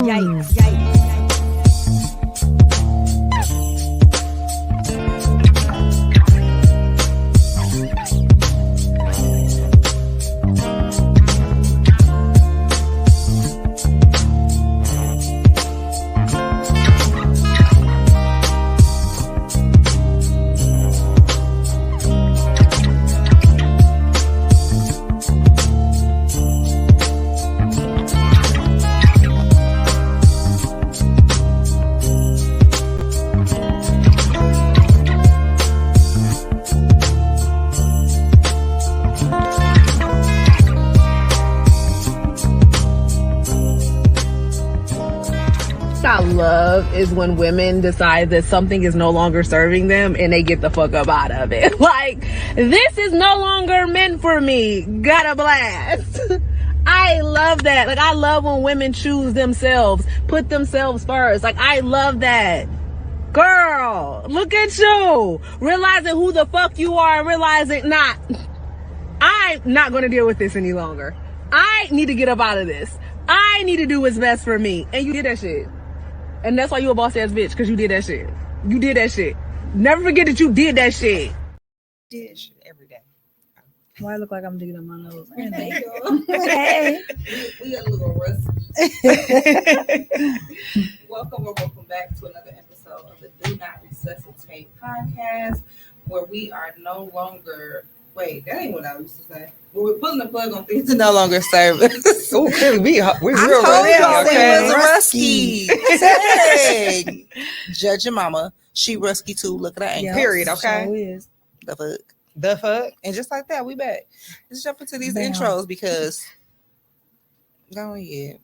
Yikes. I love is when women decide that something is no longer serving them and they get the fuck up out of it. Like, this is no longer meant for me. Got a blast. I love that. Like, I love when women choose themselves, put themselves first. Like, I love that. Girl, look at you. Realizing who the fuck you are and realizing, I'm not going to deal with this any longer. I need to get up out of this. I need to do what's best for me. And you did that shit. And that's why you a boss ass bitch, because you did that shit. You did that shit. Never forget that you did that shit. Did that shit every day. Why I look like I'm digging up my nose? Hey. We a little rusty. Welcome back to another episode of the Do Not Resuscitate podcast, where we are no longer... Wait, that ain't what I used to say. Well, we're pulling the plug on things to no longer serve us. Oh, we're real rusty. Hey, judge your mama. She rusky too. Look at that ankle. Period. Okay. So is. The fuck. And just like that, we back. Let's jump into these intros because go ahead.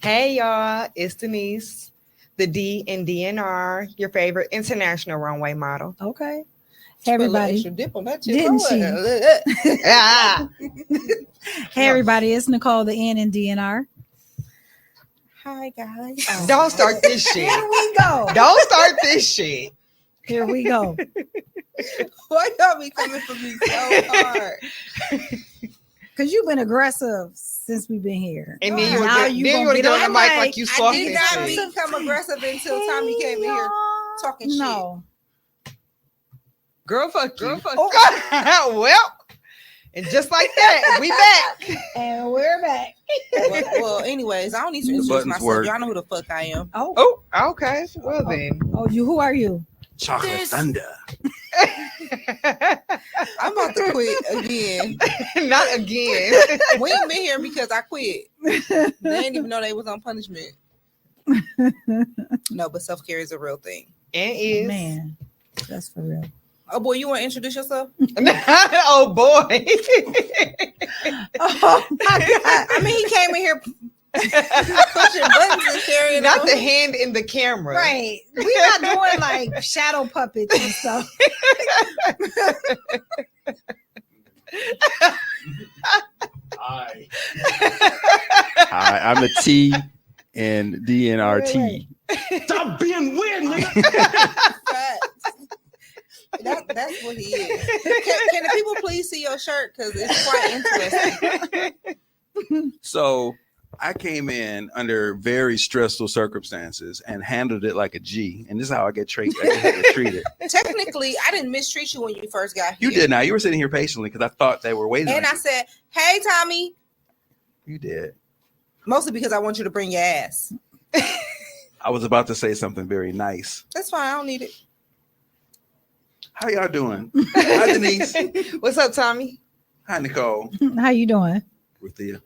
Hey y'all, it's Denise, the D in DNR, your favorite international runway model. Okay. Hey everybody. Dip on that Didn't she? Hey everybody, it's Nicole, the N in DNR. Hi guys. Don't start this shit. Here we go. Don't start this shit. Here we go. Why y'all be coming for me so hard? Because you've been aggressive since we've been here. And then you want to get on the mic like you soft. I did not become aggressive until Tommy came in here talking shit. No. Girl, fuck you. Well, and just like that, we back. And we're back. Well, anyways, I don't need to introduce myself. Y'all know who the fuck I am. Oh, okay. Well, then. Oh, who are you? Chocolate Thunder. I'm about to quit again. Not again. We ain't been here because I quit. They didn't even know they was on punishment. No, but self-care is a real thing. And is. Man, that's for real. Oh boy, you want to introduce yourself? Oh boy. Oh my God. I mean, he came in here pushing buttons and carrying Not on. the hand in the camera. Right. We're not doing like shadow puppets and stuff. Hi, I'm the T in DNRT. Stop being weird, nigga. That's what he is. Can the people please see your shirt? Because it's quite interesting. So I came in under very stressful circumstances and handled it like a G. And this is how I get treated. Technically, I didn't mistreat you when you first got here. You did now. You were sitting here patiently because I thought they were waiting. And I said, hey, Tommy. You did. Mostly because I want you to bring your ass. I was about to say something very nice. That's fine. I don't need it. How y'all doing? Hi, Denise. What's up, Tommy? Hi, Nicole. How you doing? Ruthia.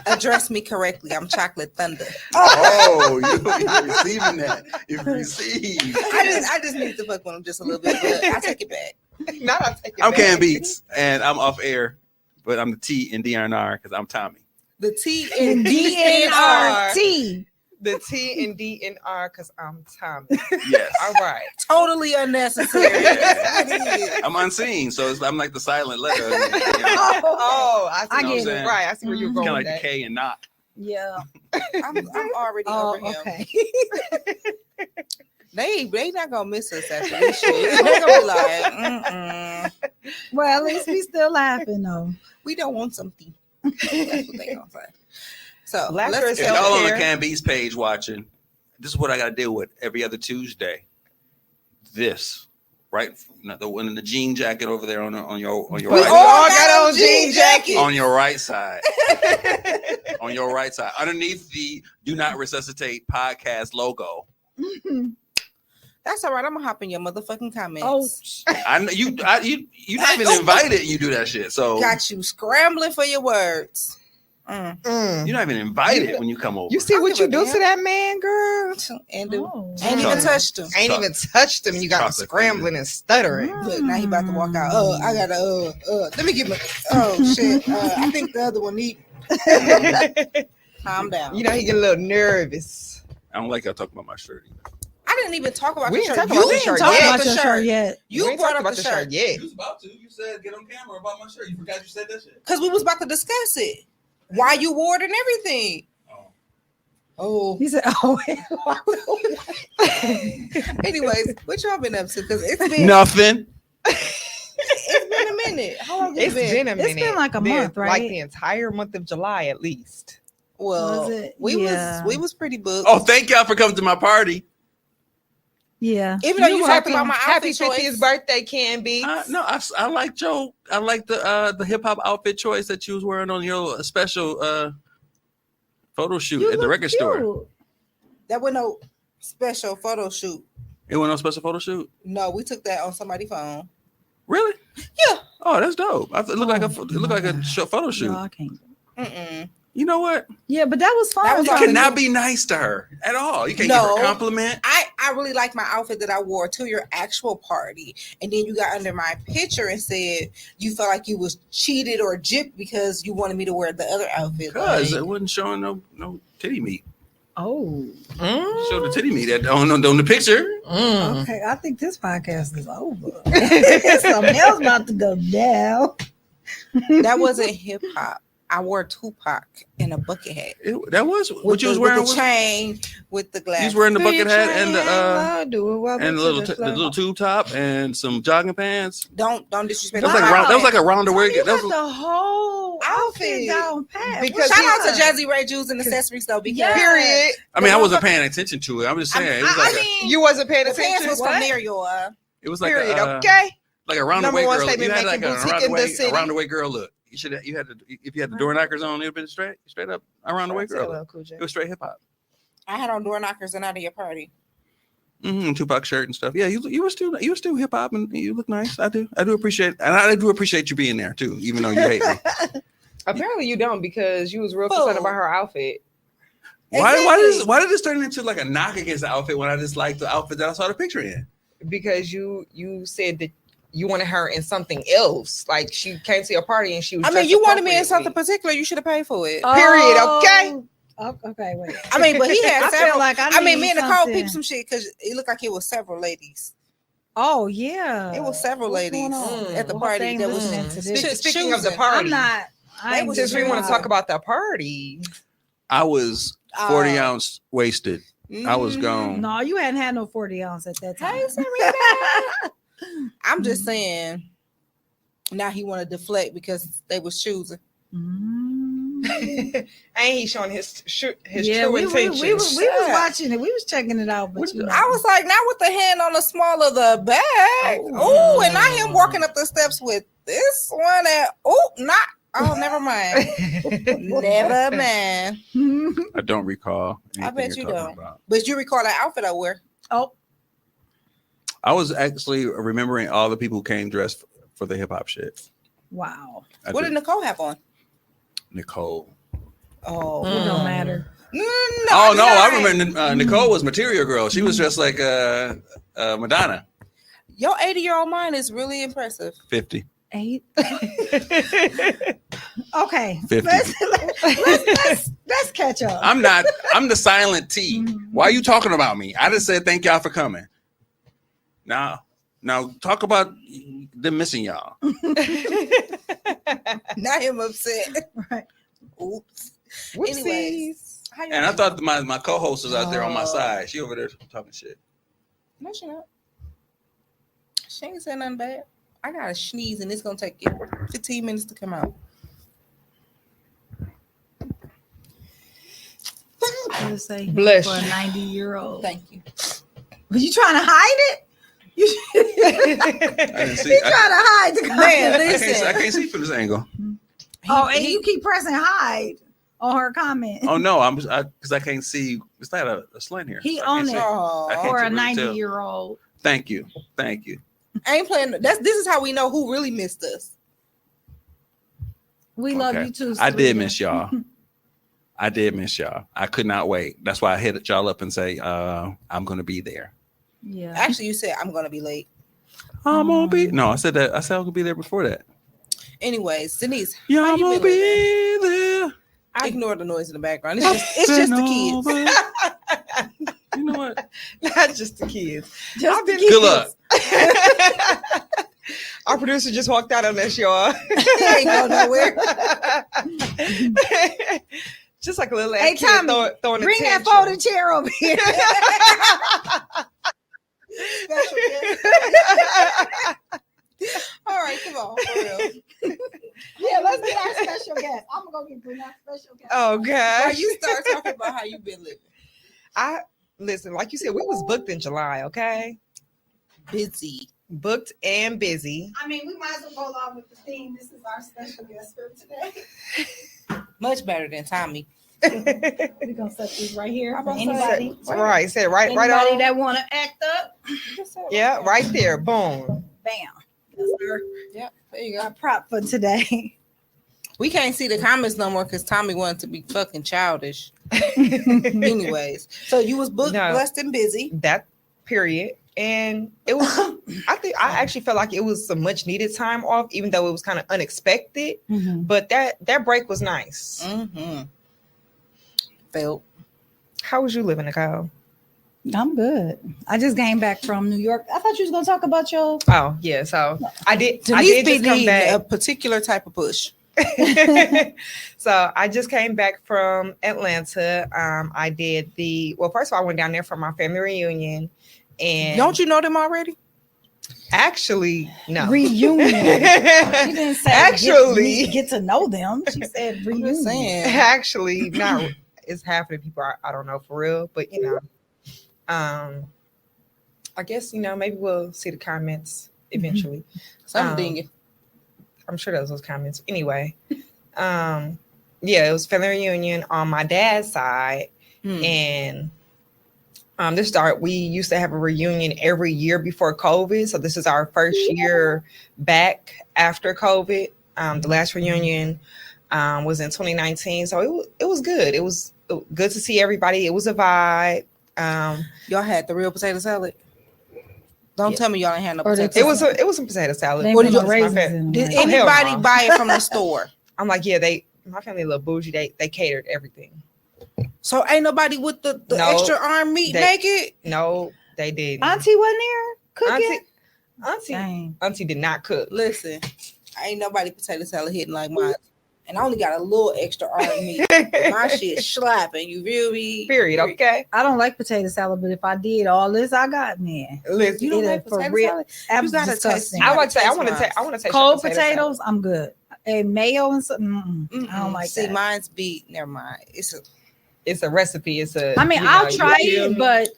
Address me correctly. I'm Chocolate Thunder. Oh, you're receiving that. You've received. I just need to fuck with him just a little bit, but I take it back. I'll take it I'm back. Cam Beats, and I'm off air, but I'm the T in DNR because I'm Tommy. The T in DNR. The T and DNR because I'm Tommy. Yes. All right. Totally unnecessary. I'm unseen, so I'm like the silent letter. Oh, I get it. Right. I see where you're going. Kind of with like the K and not. Yeah. I'm already over him. Okay. They not gonna miss us after this shit. They're gonna be like, Well, at least we still laughing though. we don't want something. That's what they gonna say. So Laughter let's is If y'all on the self-care. Can Be's page watching, this is what I got to deal with every other Tuesday. This, right? The one in the jean jacket over there on your We right all side. got on jean jackets. On your right side. On your right side. Underneath the Do Not Resuscitate podcast logo. That's all right. I'm gonna hop in your motherfucking comments. Oh, I know you're not even invited. You do that shit. So Got you scrambling for your words. Mm. you're not even invited when you come over. You see what you give a do damn. to that man, girl? And do. Oh. Ain't even Chocolate. touched him. Ain't even touched him. You got Chocolate scrambling and stuttering. Look, now he about to walk out. I gotta let me get my shit. I think the other one need calm down. You know, he get a little nervous. I don't like y'all talking about my shirt either. I didn't even talk about We the didn't shirt. talk about You the didn't shirt talk yet. about about the your shirt shirt. yet. We You ain't brought talked up about the the shirt shirt yet. You was about to. You said get on camera about my shirt. You forgot you said that shit. because we was about to discuss it. Why you wore it and everything. Oh. He said, "Oh, Anyways, what y'all been up to? Because it's been Nothing. it's been a minute. How long It's been a minute. It's been like a month, right? Like the entire month of July, at least. Well, Was it? we Yeah. was pretty booked. Oh, thank y'all for coming to my party. yeah." Even though you You're talked welcome. about my Happy outfit 50th choice. birthday, Can Be. No, I like Joe. I like the hip hop outfit choice that you was wearing on your special photo shoot You at the look record store. cute. That was no special photo shoot. It wasn't no special photo shoot. No, we took that on somebody's phone. Really? Yeah. Oh, that's dope. It looked like a photo shoot. No, I can't. Mm-mm. You know what? Yeah, but that was fun. That was You all cannot be nice to her at all. You can't give No. her a compliment. I really like my outfit that I wore to your actual party, and then you got under my picture and said you felt like you was cheated or gypped because you wanted me to wear the other outfit. Because Like, it wasn't showing no titty meat. Oh, Show the titty meat on the picture. okay. I think this podcast is over. Something else about to go down. that wasn't hip hop. I wore Tupac in a bucket hat. That was With what you was the, wearing. with the chain, with the glass. You was wearing the bucket hat and the and the little tube top and some jogging pants. Don't disrespect. That was my like a round the way. You That got was, the whole outfit Outfit. down pat. Because Shout out to Yeah. Jazzy Ray Jewels and accessories though, because Yeah. Period. I mean, I wasn't paying attention to it. I'm just saying it was like You wasn't paying the pants attention. was from there, y'all. it was like Period. a, Okay. like a round the Number way one girl. statement You had like making a boutique in the city. round the way girl look. You had to if you had the door knockers on, it would have been straight up around the way girl. Look. It was straight hip hop. I had on door knockers and out of your party. Tupac shirt and stuff. Yeah, you were still hip hop and you look nice. I do appreciate you being there too, even though you hate me. Apparently you don't, because you was real concerned about her outfit. Why Exactly. did this turn into like a knock against the outfit when I just liked the outfit that I saw the picture in? Because you said that you wanted her in something else. Like she came to your party and she was. I mean, dressed you wanted me in something appropriately. particular. You should have paid for it. Period, okay? Okay, wait. I mean, but he had I feel several. like I mean, need me and Nicole something. peeped some shit because it looked like it was several ladies. Oh yeah, It was several What's ladies going on? at the Whole party thing that was listening to this. Speaking of the choosing. party, I'm not. I ain't was since we doing want to that. talk about the party, I was 40 Oh. ounce wasted. I was gone. No, you hadn't had no 40 ounce at that time. Hey, Serena. I'm just saying. Now he want to deflect because they was choosing. ain't he showing his Yeah, true we intentions? was watching it. We was checking it out, but you know. I was like, not with the hand on the small of the back. Oh. Oh, and not him walking up the steps with this one. Never mind. Never mind. I don't recall. I bet anything you you're talking don't. about. But you recall that outfit I wear? Oh, I was actually remembering all the people who came dressed for the hip hop shit. wow. What did Nicole have on? Nicole? Oh, It don't matter. no! I remember Nicole was Material Girl. She was dressed like Madonna. Your 80-year-old mind is really impressive. 50. 8. Okay. 50. Let's catch up. I'm the silent T. Why are you talking about me? I just said thank y'all for coming. Now talk about them missing y'all. Not him upset. Right. Oops. Whoopsies. Anyways, how you And I doing? thought my co-host was out there on my Oh. side. She over there talking shit. No, she not. She ain't said nothing bad. I got to sneeze and it's going to take 15 minutes to come out. just say Bless for a you. 90-year-old. Thank you. But you trying to hide it? You I didn't see. he trying to hide the Man, comment. listen. I can't see from this angle. Oh, and you keep pressing hide on her comment. Oh no, because I can't see. It's not a slant here. He So I can't on see. it. I can't For a really tell. 90-year-old. Thank you. I ain't playing. This is how we know who really missed us. We love Okay. you too. I did Sarita. miss y'all. I did miss y'all. I could not wait. That's why I hit y'all up and say, I'm going to be there. Yeah. Actually, you said I'm gonna be late. I'm going to be. No, I said that. I said I was going to be there before that. Anyways, Denise, Yeah, how I'm you going to been living? be there. I ignore the noise in the background. It's just the kids. You know what? Not just the kids. Just the Good luck. Our producer just walked out on us, y'all. Ain't go nowhere. Just like a little ass Hey, kid Tommy, throwing a bring that tantrum. folded chair over here. Special guest. All right, come on, for real. Yeah, let's get our special guest. I'm gonna go bring our special guest. Oh Why gosh. you start talking about how you been living? I listen, like you said, we was booked in July, okay? Busy. Booked and busy. I mean, we might as well go along with the theme. This is our special guest for today. Much better than Tommy. We're gonna set these right here for anybody. Right, said right Anybody on. that want to act up. Yeah, right there. Boom. Bam. That's our, Yep, there you go. our prop for today. We can't see the comments no more because Tommy wanted to be fucking childish. Anyways, so you was booked, No. blessed, and busy. That period. And it was I actually felt like it was some much needed time off, even though it was kind of unexpected. But that break was nice. Mm-hmm. Felt. How was you living, Nicole? I'm good. I just came back from New York. I thought you was gonna talk about your. Oh yeah, so I did Denise just come need back. a particular type of push. So I just came back from Atlanta. I did first of all, I went down there for my family reunion, and Don't you know them already? actually no Reunion. She didn't say Actually- get to know them. She said I'm reunion. just saying. actually not. It's half of the people I don't know for real, but you know, I guess maybe we'll see the comments eventually. Some dinging. I'm sure those comments. Anyway, yeah, it was family reunion on my dad's side, and we used to have a reunion every year before COVID. So this is our first year back after COVID. The last reunion was in 2019, so it was good. It was good to see everybody. It was a vibe. Y'all had the real potato salad. Don't Yeah. tell me y'all ain't had no Or the- potato salad. It was some potato salad. They What put did no you- raisins my in them, Did right? Oh, hell anybody no. buy it from the store? I'm like, yeah, my family a little bougie. They catered everything. So ain't nobody with the No, extra arm meat they- make it? No, they didn't. Auntie wasn't there cooking. Auntie Dang. Auntie did not cook. Listen, ain't nobody potato salad hitting like mine. And I only got a little extra arm meat. My shit slapping. You feel me? Period. Okay. I don't like potato salad, but if I did all this, I got man. Listen, You don't It like is for potato real. salad? That's You gotta disgusting. taste- I want to say. I taste want to mine. take. I want to take Cold potato potatoes, salad. I'm good. And mayo and something. I don't like See, that. mine's beat. Never mind. It's a recipe. It's a. I mean, you I'll know, try you feel it, me? but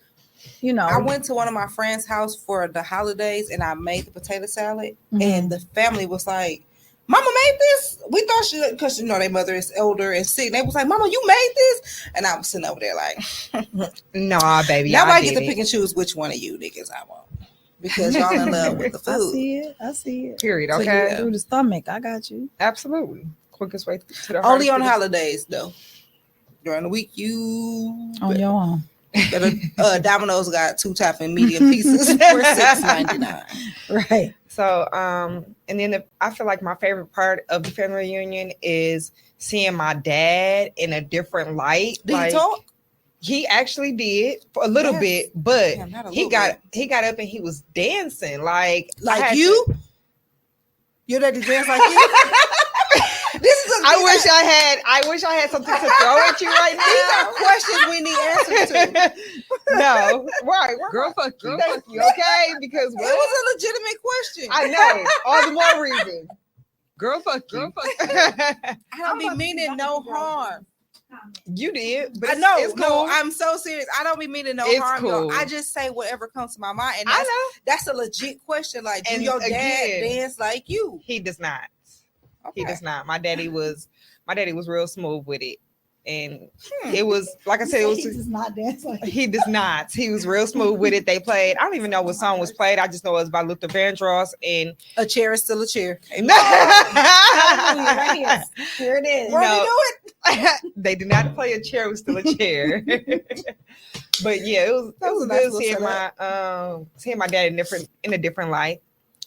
I went to one of my friends' house for the holidays and I made the potato salad. Mhm. And the family was like, Mama made this? We thought she, because their mother is older and sick. They was like, Mama, you made this? And I was sitting over there like, Nah, baby. nobody get to pick and choose which one of you niggas I want. Because y'all in love with the I food. see it. I see it. Period. So Okay. you- Through the stomach, I got you. Absolutely. Quickest way to the Only heart on is- holidays though. During the week, you On your own. better, Domino's got 2 top and medium pieces for $6.99. Right. So, and then I feel like my favorite part of the family reunion is seeing my dad in a different light. Did Like, he talk? He actually did for a little Yes. bit, but Damn, not a he little got up and he was dancing like I Like had you? to- Your daddy dance like you? This is a I wish I had something to throw at you right These are now. questions we need answers to. No, right, girl, fuck you, thank you, okay? Because It was a legitimate question. I know, all the more reason. Girl, fuck you. I don't be meaning no harm. comment. You did, but I know. it's cool. No, I'm so serious. I don't be meaning no It's harm. Y'all. cool. I just say whatever comes to my mind, and I know that's a legit question. Like, do And your dad again, dance like you? he does not. Okay. He does not. My daddy was real smooth with it, and it was like I said, it was. He does not dance like He does not. He was real smooth with it. They played. I don't even know what song was played. I just know it was by Luther Vandross and A chair is still a chair. Hallelujah, right here. Here it is. Won't No. he do it? they did not play a chair. It was still a chair. But yeah, it was a nice good little seeing my dad in a different light.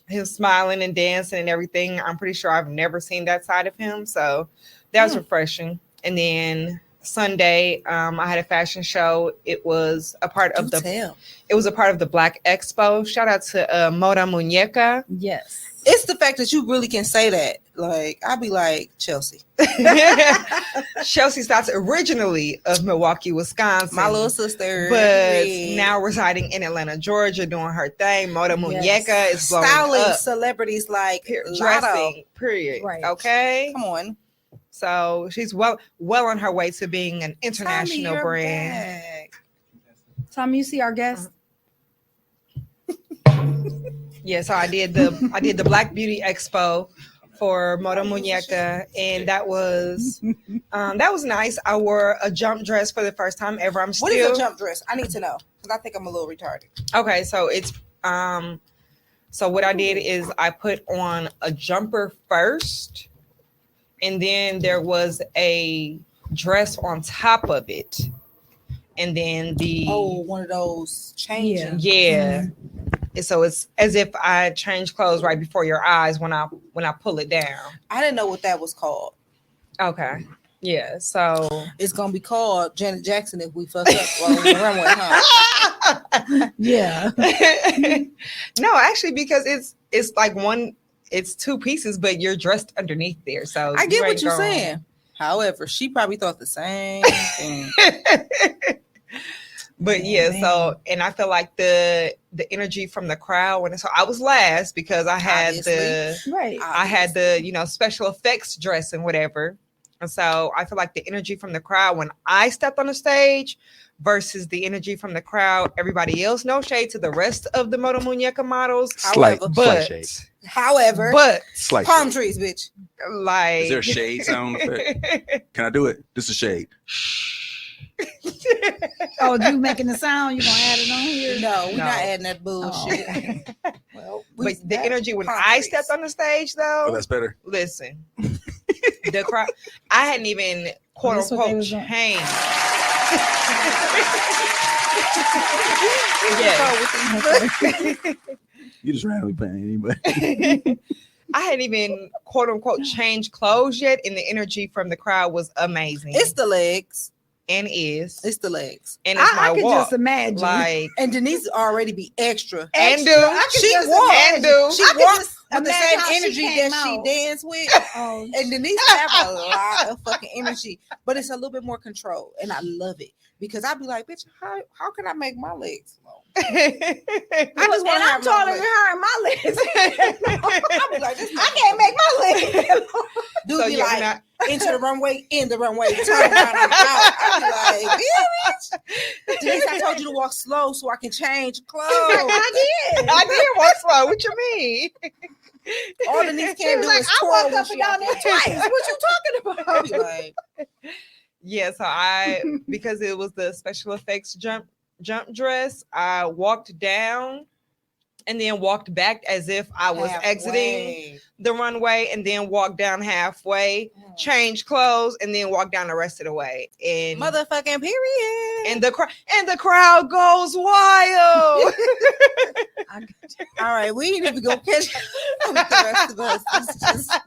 Him smiling and dancing and everything. I'm pretty sure I've never seen that side of him. So that was refreshing. And then Sunday, I had a fashion show. It was a part of the Black Expo. Shout out to Moda Muñeca. Yes. It's the fact that you really can say that. Like, I'd be like, Chelsea. Chelsea Stotts, originally of Milwaukee, Wisconsin. My little sister. But now residing in Atlanta, Georgia, doing her thing. Moda Muñeca is blowing styling up. celebrities like Dressing, period. Right. Okay. Come on. So she's well on her way to being an international Tommy, brand. back. Tommy, you see our guest? Yeah, so I did the Black Beauty Expo for Moda Muñeca, and that was nice. I wore a jump dress for the first time ever. What is a jump dress? I need to know because I think I'm a little retarded. Okay, so it's so what I did is I put on a jumper first, and then there was a dress on top of it, and then one of those changing. yeah. And so it's as if I change clothes right before your eyes when I pull it down. I didn't know what that was called. Okay. Yeah. So It's gonna be called Janet Jackson if we fuck up on the runway, huh? Yeah. No, actually, because it's like it's two pieces, but you're dressed underneath there. So I get ready what to you're go saying. However, she probably thought the same thing. But yeah, so and I feel like the energy from the crowd so I was last because I had Right. I had the special effects dress and whatever. And so I feel like the energy from the crowd when I stepped on the stage versus the energy from the crowd, everybody else, no shade to the rest of the Moda Muñeca models. Slight shade. However, Slight palm shade. trees, bitch. Like, Is there a shade sound effect? Can I do it? This is shade. Oh, you making the sound? You gonna add it on here? No, we're not adding that bullshit. Oh, okay. Well, but the energy when palm I trees. stepped on the stage, though, Oh, that's better. listen, the crowd, I hadn't even quote That's what they unquote was doing. changed. You just randomly playing anybody. I hadn't even quote unquote changed clothes yet, and the energy from the crowd was amazing. It's the legs. and is It's the legs. and it's my I can walk. just imagine. Like And Denise already be extra. and do I can She just walk. imagine. and do. She I can walks just with the imagine same how she energy came that she out. dance with. Oh, And Denise have a lot of fucking energy, but it's a little bit more control, and I love it because I'd be like, "Bitch, how can I make my legs long?" I just want and to I'm have taller long than legs. her and my legs. I'd be like, this I can't make my legs. Dude So be you're like, not- into the runway, in the runway, turn around, I'm out. I'd be like, bitch, Denise, I told you to walk slow so I can change clothes. I did. I did walk slow. What you mean? All Denise She can was do like, is I twirl walked when up she and down out there there. twice. What you talking I'd about? be like, Yeah, so I because it was the special effects jump dress, I walked down and then walked back as if I was exiting halfway. the runway and then walked down halfway, changed clothes, and then walked down the rest of the way. And Motherfucking period. and the crowd goes wild. All right, we need to go catch up with the rest of us. It's just,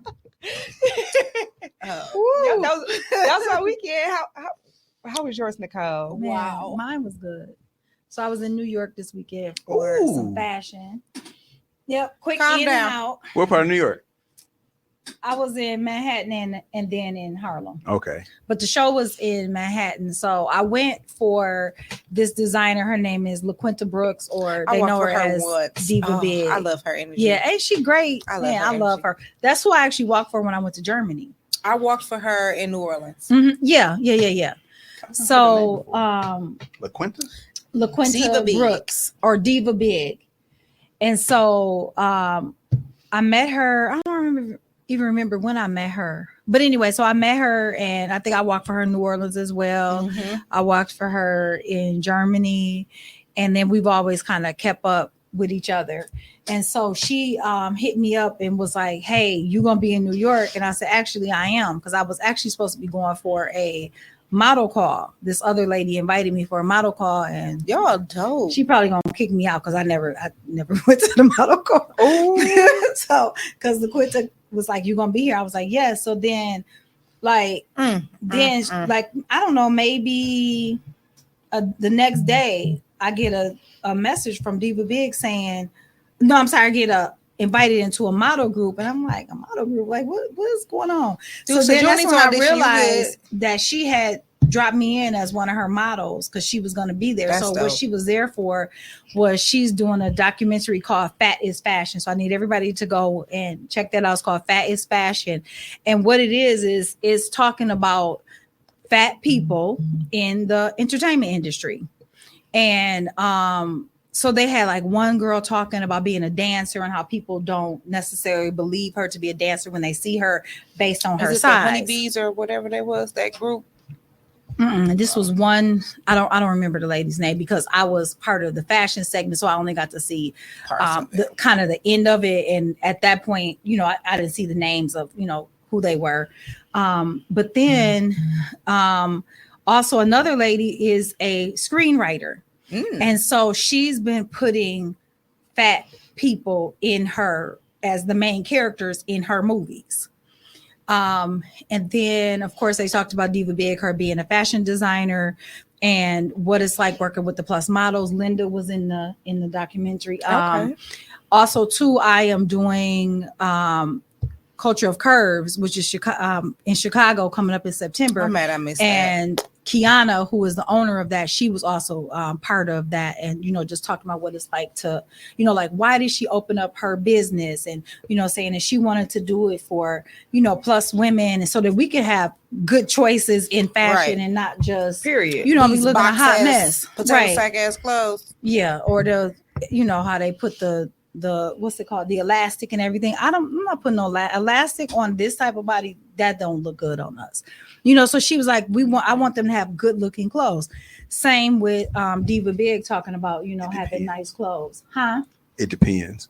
Yeah, that was our weekend. How was yours, Nicole? Man, Wow. mine was good. So I was in New York this weekend for Ooh. some fashion. Yep, quick Calm in down. and out. What part of New York? I was in Manhattan and then in Harlem, Okay. but the show was in Manhattan. So I went for this designer. Her name is LaQuinta Brooks, or I they worked know for her her as once. Diva Oh, Big. I love her energy. Yeah, ain't she great? I love Man, her I love energy. her. That's who I actually walked for when I went to Germany. I walked for her in New Orleans. Yeah. So LaQuinta? LaQuinta Diva Big. Brooks or Diva Big. And so I met her. I don't even remember when I met her. But anyway, so I met her and I think I walked for her in New Orleans as well. I walked for her in Germany. And then we've always kind of kept up with each other. And so she hit me up and was like, hey, you going to be in New York? And I said, actually, I am. Because I was actually supposed to be going for a model call. This other lady invited me for a model call, and Y'all dope. she probably gonna kick me out because I never went to the model call. Oh, So because the Quinta was like, you gonna be here? I was like, yes. Yeah. So then like like I don't know, maybe the next day I get a message from Diva Big saying, no, I'm sorry, I get invited into a model group, and I'm like, a model group, like what's going on? Dude, so then that's when I realized you that she had dropped me in as one of her models because she was going to be there. That's so dope. What she was there for was she's doing a documentary called Fat is Fashion. So I need everybody to go and check that out. It's called Fat is Fashion, and what it is it's talking about fat people in the entertainment industry. And so they had like one girl talking about being a dancer and how people don't necessarily believe her to be a dancer when they see her based on her Is it size. the Honeybees or whatever they was, that group? This was one. I don't remember the lady's name because I was part of the fashion segment, so I only got to see the kind of the end of it. And at that point, I didn't see the names of who they were. But then also another lady is a screenwriter. And so she's been putting fat people in her as the main characters in her movies. And then, of course, they talked about Diva Big, her being a fashion designer and what it's like working with the plus models. Linda was in the documentary. Also, too, I am doing Culture of Curves, which is in Chicago coming up in September. I'm mad I missed and that. Kiana, who is the owner of that, she was also part of that, and just talking about what it's like to like why did she open up her business, and saying that she wanted to do it for plus women, and so that we could have good choices in fashion and not just period. be looking a hot mess, potato sack ass clothes. Yeah, or the how they put the what's it called, the elastic and everything. I'm not putting no elastic on this type of body. That don't look good on us, so she was like, I want them to have good looking clothes. Same with Diva Big talking about having nice clothes. It depends.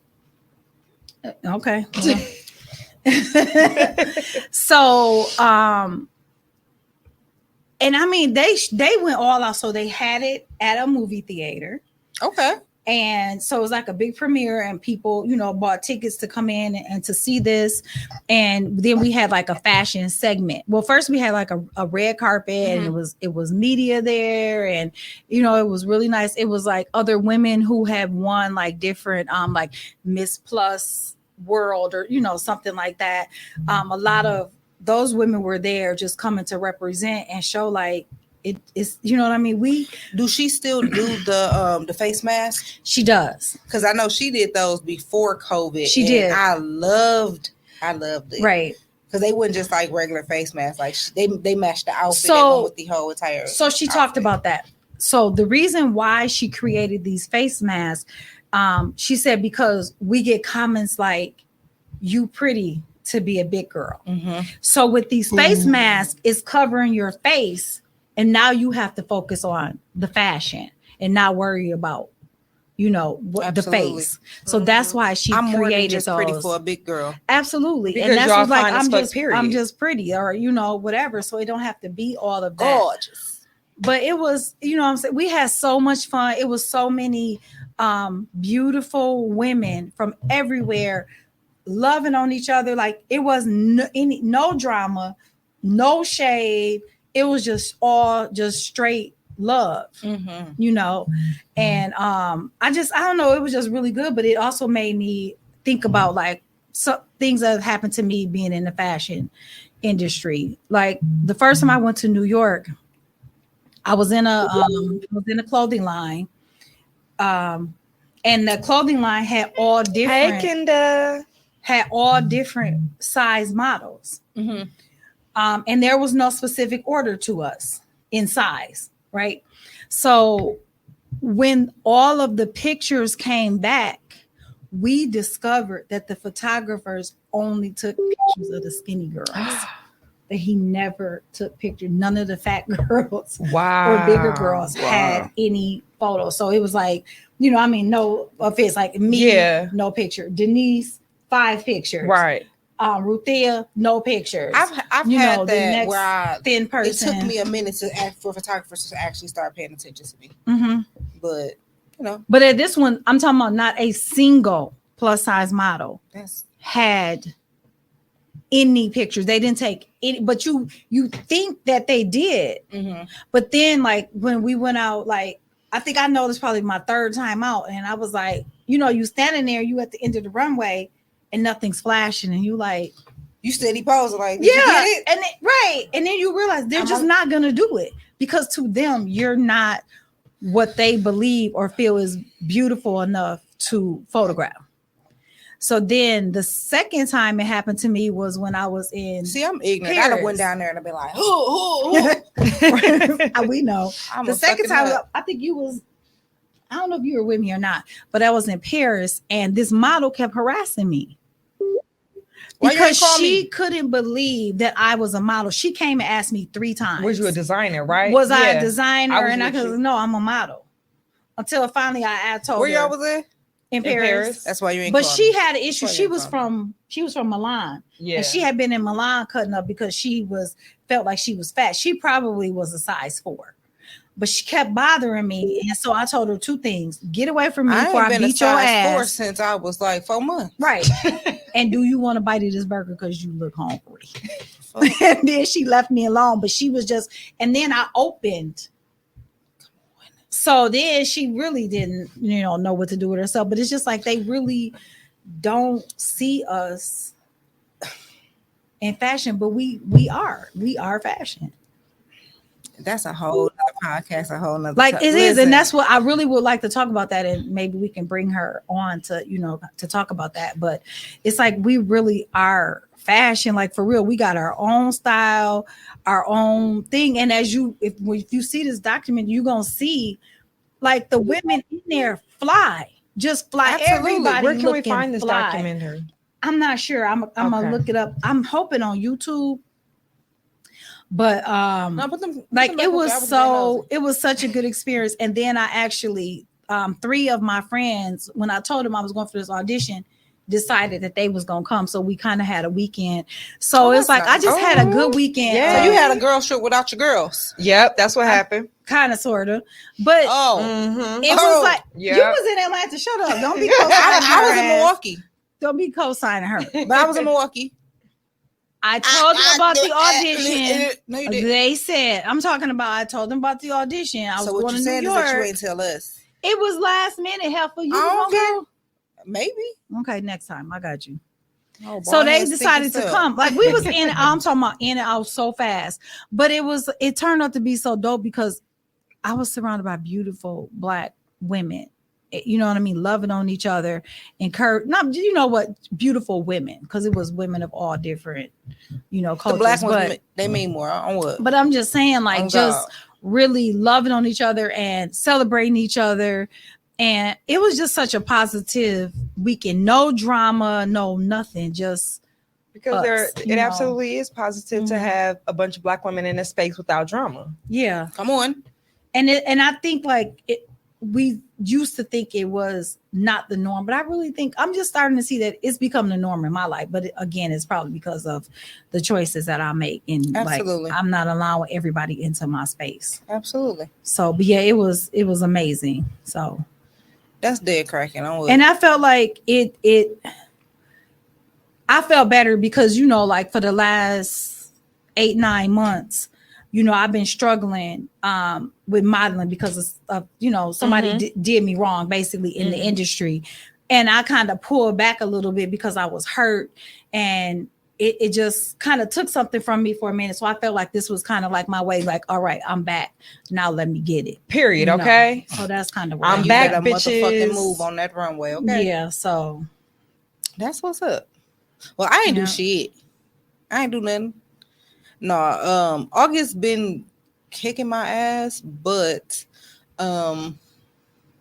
Okay. So and I mean they went all out, so they had it at a movie theater. Okay. And so it was like a big premiere, and people, bought tickets to come in and to see this. And then we had like a fashion segment. Well, first we had like a red carpet, and it was media there, and it was really nice. It was like other women who had won like different like Miss Plus World or something like that. A lot of those women were there just coming to represent and show like it's what I mean. Do she still do the face mask? She does, because I know she did those before COVID. She did. I loved it, right? Because they wouldn't just like regular face masks. Like they matched the outfit with the whole entire. So she talked about that. So the reason why she created these face masks, she said, because we get comments like, "You pretty to be a big girl." So with these face masks, it's covering your face. And now you have to focus on the fashion and not worry about, what the face. So that's why she I'm more than created just those. Pretty for a big girl. Absolutely. Because and that's y'all like I'm just pretty, or whatever. So it don't have to be all of that. Gorgeous. But it was, what I'm saying, we had so much fun. It was so many beautiful women from everywhere loving on each other. Like it was no drama, no shade. It was just all just straight love, and I don't know, it was just really good. But it also made me think about like some things that have happened to me being in the fashion industry. Like the first time I went to New York, I was in a clothing line, and the clothing line had all different size models. And there was no specific order to us in size, right? So when all of the pictures came back, we discovered that the photographers only took pictures of the skinny girls. That he never took pictures. None of the fat girls or bigger girls had any photos. So it was like, no offense, like me, no picture. Denise, 5 pictures. Right. Ruthia, no pictures. I've had that where I thin person. It took me a minute for photographers to actually start paying attention to me. But But at this one, I'm talking about not a single plus size model had any pictures. They didn't take any, but you think that they did. But then, like, when we went out, like, I think I noticed probably my 3rd time out, and I was like, you standing there, you at the end of the runway, and nothing's flashing, and you like, you steady posing, like, did you get it? And then you realize they're just not gonna do it, because to them you're not what they believe or feel is beautiful enough to photograph. So then the second time it happened to me was when I was in. See, I'm ignorant. I done went down there and I've been like, who? We know. The second time, I think you was, I don't know if you were with me or not, but I was in Paris and this model kept harassing me. Because she couldn't believe that I was a model. She came and asked me 3 times. Was you a designer, right? Was I a designer? And I could, no, I'm a model. Until finally I told her. Where y'all was at? In Paris. That's why you ain't. But she had an issue. She was from Milan. Yeah. And she had been in Milan cutting up because she felt like she was fat. She probably was a size 4. But she kept bothering me. And so I told her 2 things. Get away from me before I beat your ass. 4 since I was like 4 months. Right. And do you want to bite of this burger because you look hungry? And then she left me alone. But she was just, and then I opened. So then she really didn't, know what to do with herself. But it's just like they really don't see us in fashion, but we are fashion. That's a whole other podcast, a whole nother. Like it is, and that's what I really would like to talk about that, and maybe we can bring her on to to talk about that. But it's like we really are fashion, like for real. We got our own style, our own thing, and if you see this document, you're gonna see like the women in there just fly. Absolutely. Everybody. Where can we find this documentary? I'm not sure. I'm gonna look it up. I'm hoping on YouTube. But it was such a good experience. And then I actually 3 of my friends, when I told them I was going for this audition, decided that they was gonna come. So we kind of had a weekend. So it's like nice. I just had a good weekend. Yeah, so you had a girl trip without your girls. Yep, that's what happened. Kind of, sort of. But it was like you was in Atlanta. Shut up! Don't be co-signing her. I was in Milwaukee. Don't be co-signing her. But I was in Milwaukee. I told them about the audition. No, you didn't. They said, I'm talking about, I told them about the audition. I was going to New York. That you ain't tell us. It was last minute. Hell, for you. Maybe. Okay, next time. I got you. Oh, boy, so they decided to come. Like we was in it. I'm talking about in and out so fast. But it turned out to be so dope because I was surrounded by beautiful Black women. You know what I mean? Loving on each other, beautiful women, because it was women of all different, cultures. The Black ones, they mean more on what? But I'm just saying, like, just really loving on each other and celebrating each other. And it was just such a positive weekend. No drama, no nothing, just because it absolutely is positive to have a bunch of Black women in a space without drama. Yeah. Come on. And I think we used to think it was not the norm, but I really think I'm just starting to see that it's become the norm in my life. But again, it's probably because of the choices that I make, and like I'm not allowing everybody into my space. Absolutely. So, but yeah, it was amazing. So that's dead cracking. And I felt like I felt better because like for the last 8-9 months. I've been struggling with modeling because of somebody did me wrong basically in the industry. And I kind of pulled back a little bit because I was hurt, and it just kind of took something from me for a minute. So I felt like this was kind of like my way, like, all right, I'm back. Now let me get it. Period. Okay. So that's kind of where I'm back, bitches. Motherfucking move on that runway. Okay. Yeah. So that's what's up. Well, I ain't do shit. I ain't do nothing. No, August been kicking my ass, but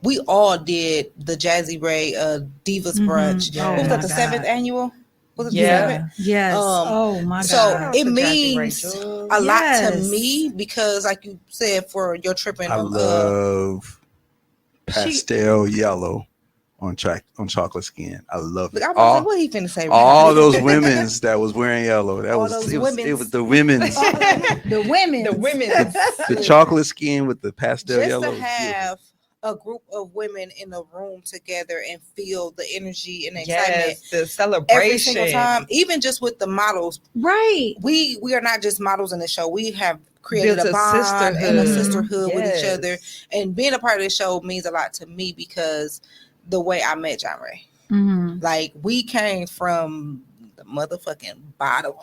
we all did the Jazzy Ray Divas brunch. Oh What was my that, the God. 7th annual? Was it the Yeah. 7th? Yes. Oh my So God. it Shout out to Jazzy means Rachel. a lot to Yes. me because, like you said, for your trip in I love pastel yellow on chocolate skin. I love look, it. I was about to say, what he finna say? All those women's that was wearing yellow. That All was those it was women's. the women's The women. The women. the chocolate skin with the pastel just yellow. to was beautiful. have a group of women in a room together and feel the energy and the excitement Yes, the celebration. every single time, even just with the models. Right. We are not just models in the show. We have created Built a a bond and a sisterhood with each Yes. other. And being a part of the show means a lot to me because the way I met John Ray. Mm-hmm. Like, we came from the motherfucking bottom.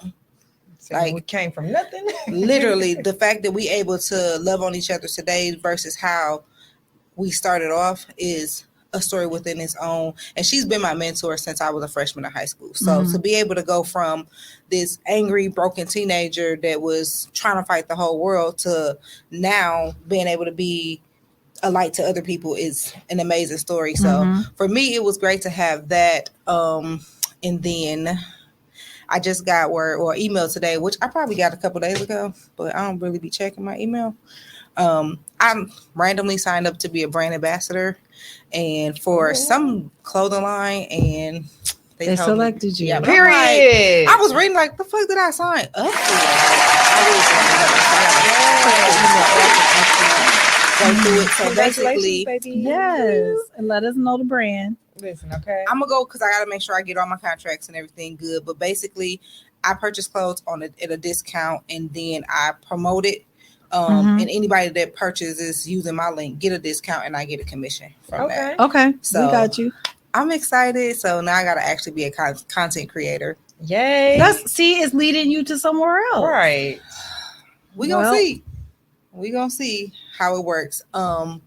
So Like, we came from nothing. Literally, the fact that we able to love on each other today versus how we started off is a story within its own. And she's been my mentor since I was a freshman in high school. So to be able to go from this angry, broken teenager that was trying to fight the whole world to now being able to be a light to other people is an amazing story. So for me, it was great to have that. And then I just got word or email today, which I probably got a couple days ago, but I don't really be checking my email. I'm randomly signed up to be a brand ambassador and for some clothing line, and They selected you. Yeah, but I'm Period. like, I was reading like, the fuck did I sign up for? Go through it. So basically, baby. Yes. And let us know the brand. Listen, okay. I'm gonna go because I gotta make sure I get all my contracts and everything good. But basically, I purchase clothes at a discount, and then I promote it. And anybody that purchases using my link get a discount, and I get a commission from that. Okay. So we got you. I'm excited. So now I gotta actually be a content creator. Yay. It's leading you to somewhere else. Right. We gonna see. We gonna see how it works.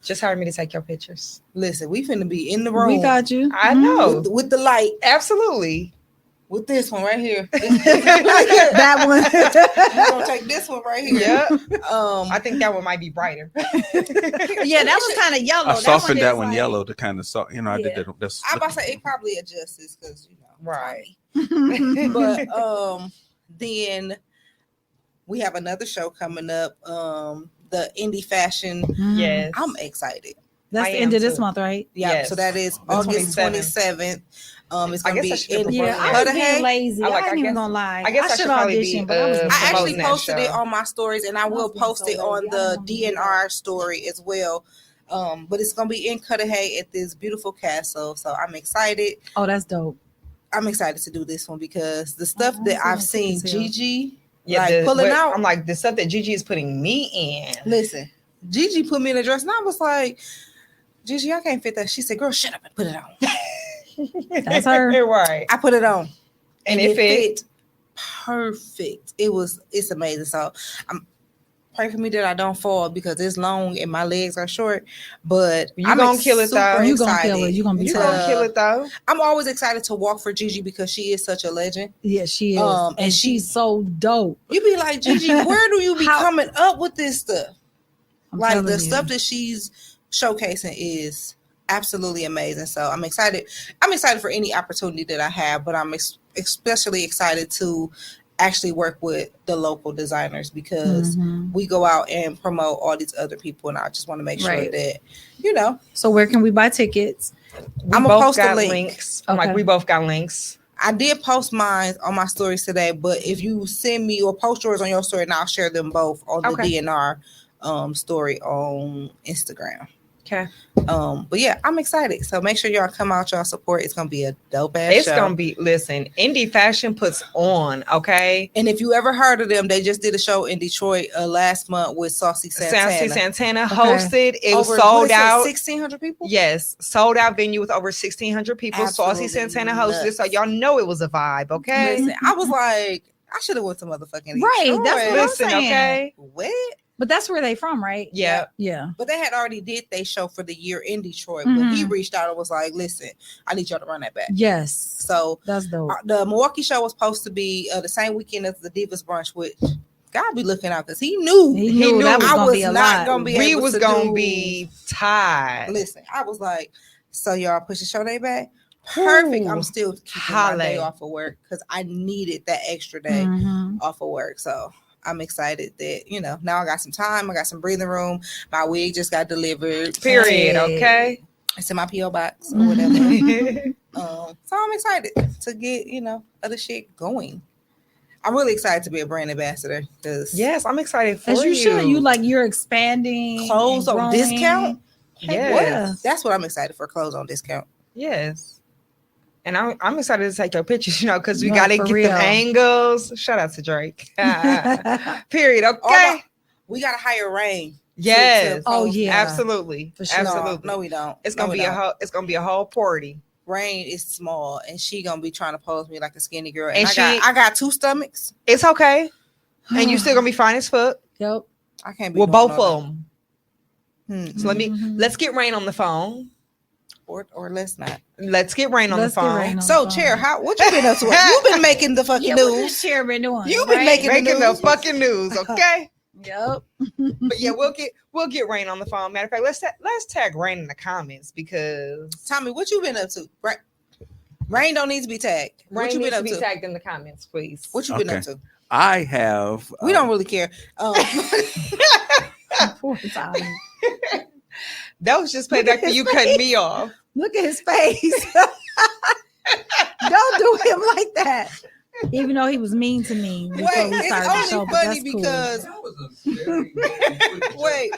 Just hire me to take your pictures. Listen, we finna be in the room. We got you. I know. With the light. Absolutely. With this one right here. That one. We're gonna take this one right here. Yeah. I I think that one might be brighter. Yeah, that was kind of yellow. I softened that is one like- yellow to kind of I did that. That's I'm about to say it probably adjusts because Right. But then we have another show coming up. The indie fashion. Yes. I'm excited. That's I the end am of this too. month, right? Yeah, Yes. so that is The August 27th. 27th. It's I gonna guess I be should have in Yeah, I was being Cudahy. lazy. I ain't even guess- gonna lie. I guess I should probably audition, be, but I was. I actually promoting that posted it show. on my stories, and I will was being post so it on lazy. I the don't wanna do DNR story as well. But it's gonna be in Cudahy at this beautiful castle. So I'm excited. Oh, that's dope. I'm excited to do this one because the stuff Oh, that that's I've what seen tickets here. Gigi Yeah, like pulling out. I'm like, the stuff that Gigi is putting me in. Listen, Gigi put me in a dress, and I was like, Gigi, I can't fit that. She said, "Girl, shut up and put it on." That's her. Right. I put it on, And it fit. perfect. It's amazing. So pray for me that I don't fall because it's long and my legs are short. But You gonna kill it, though. super You gonna excited kill it. You gonna be You to- gonna kill it though. I'm always excited to walk for Gigi because she is such a legend. Yeah, she is. And and she's so dope. You be like, Gigi, where do you be How- coming up with this stuff? I'm Like telling the you. stuff that she's showcasing is absolutely amazing. So I'm excited. I'm excited for any opportunity that I have, but I'm especially excited to actually work with the local designers because we go out and promote all these other people, and I just want to make sure Right. that So where can we buy tickets? I'm both gonna post a got link. links. I'm Okay. like, we both got links. I did post mine on my stories today, but if you send me or post yours on your story, and I'll share them both on the Okay. DNR story on Instagram. Okay. But yeah, I'm excited. So make sure y'all come out, y'all support. It's gonna be a dope ass It's show. gonna be, listen, indie fashion puts on, okay? And if you ever heard of them, they just did a show in Detroit last month with Saucy Santana. Sassy Santana Okay. hosted. It was Over, sold out. 1,600 people. Yes, sold out venue with over 1,600 people. Saucy Absolutely Santana hosted, so nuts. y'all know it was a vibe, okay? Listen, I was like, I should have went to motherfucking Right, Detroit. that's what I'm Listen, saying. okay? What? But that's where they from, right? Yeah. Yeah. But they had already did their show for the year in Detroit. But he reached out and was like, listen, I need y'all to run that back. Yes. So That's dope. the Milwaukee show was supposed to be the same weekend as the Divas Brunch, which God be looking out because he knew that was I gonna was be a not lot. gonna be We able was to gonna do- be tired. Listen, I was like, so y'all push the show day back. Perfect. I'm still keeping my day off of work because I needed that extra day off of work. So I'm excited that, you know, now I got some time. I got some breathing room. My wig just got delivered. Period. Okay. It's in my P.O. box or whatever. So I'm excited to get, you know, other shit going. I'm really excited to be a brand ambassador because Yes, I'm excited for As you you. should. You're expanding. clothes and on growing. discount. Yes. That's what I'm excited for. Clothes on discount. Yes. And I'm excited to take your pictures, you know, because we No, got to for get real. them angles. Shout out to Drake. Period. Okay. We got to hire Rain. Yes. Oh, yeah. Absolutely. For sure. Absolutely. No, we don't. It's gonna be a whole party. Rain is small and she gonna be trying to pose me like a skinny girl. And I got 2 stomachs. It's okay. And you still gonna be fine as fuck. Yep. I can't be Well, doing both all of them. that. So let's get Rain on the phone. Or let's not. Let's get Rain on Let's the get phone. Rain on So, the Chair, phone. what you been up to? You've been making the fucking Yeah, what news. this chair been doing? You've been right? making Making the the news. fucking news, okay? Yep. But yeah, we'll get Rain on the phone. Matter of fact, let's tag Rain in the comments because Tommy, what you been up to? Rain don't need to be tagged. Rain What you needs been up to be to? tagged in the comments, please. What you been Okay. up to? I have. We don't really care. Poor Tommy. That was just playback for you cutting me off. Look at his face. Don't do him like that. Even though he was mean to me before Wait, we it's started the show, only but funny that's cool. because That was a very quick joke. wait,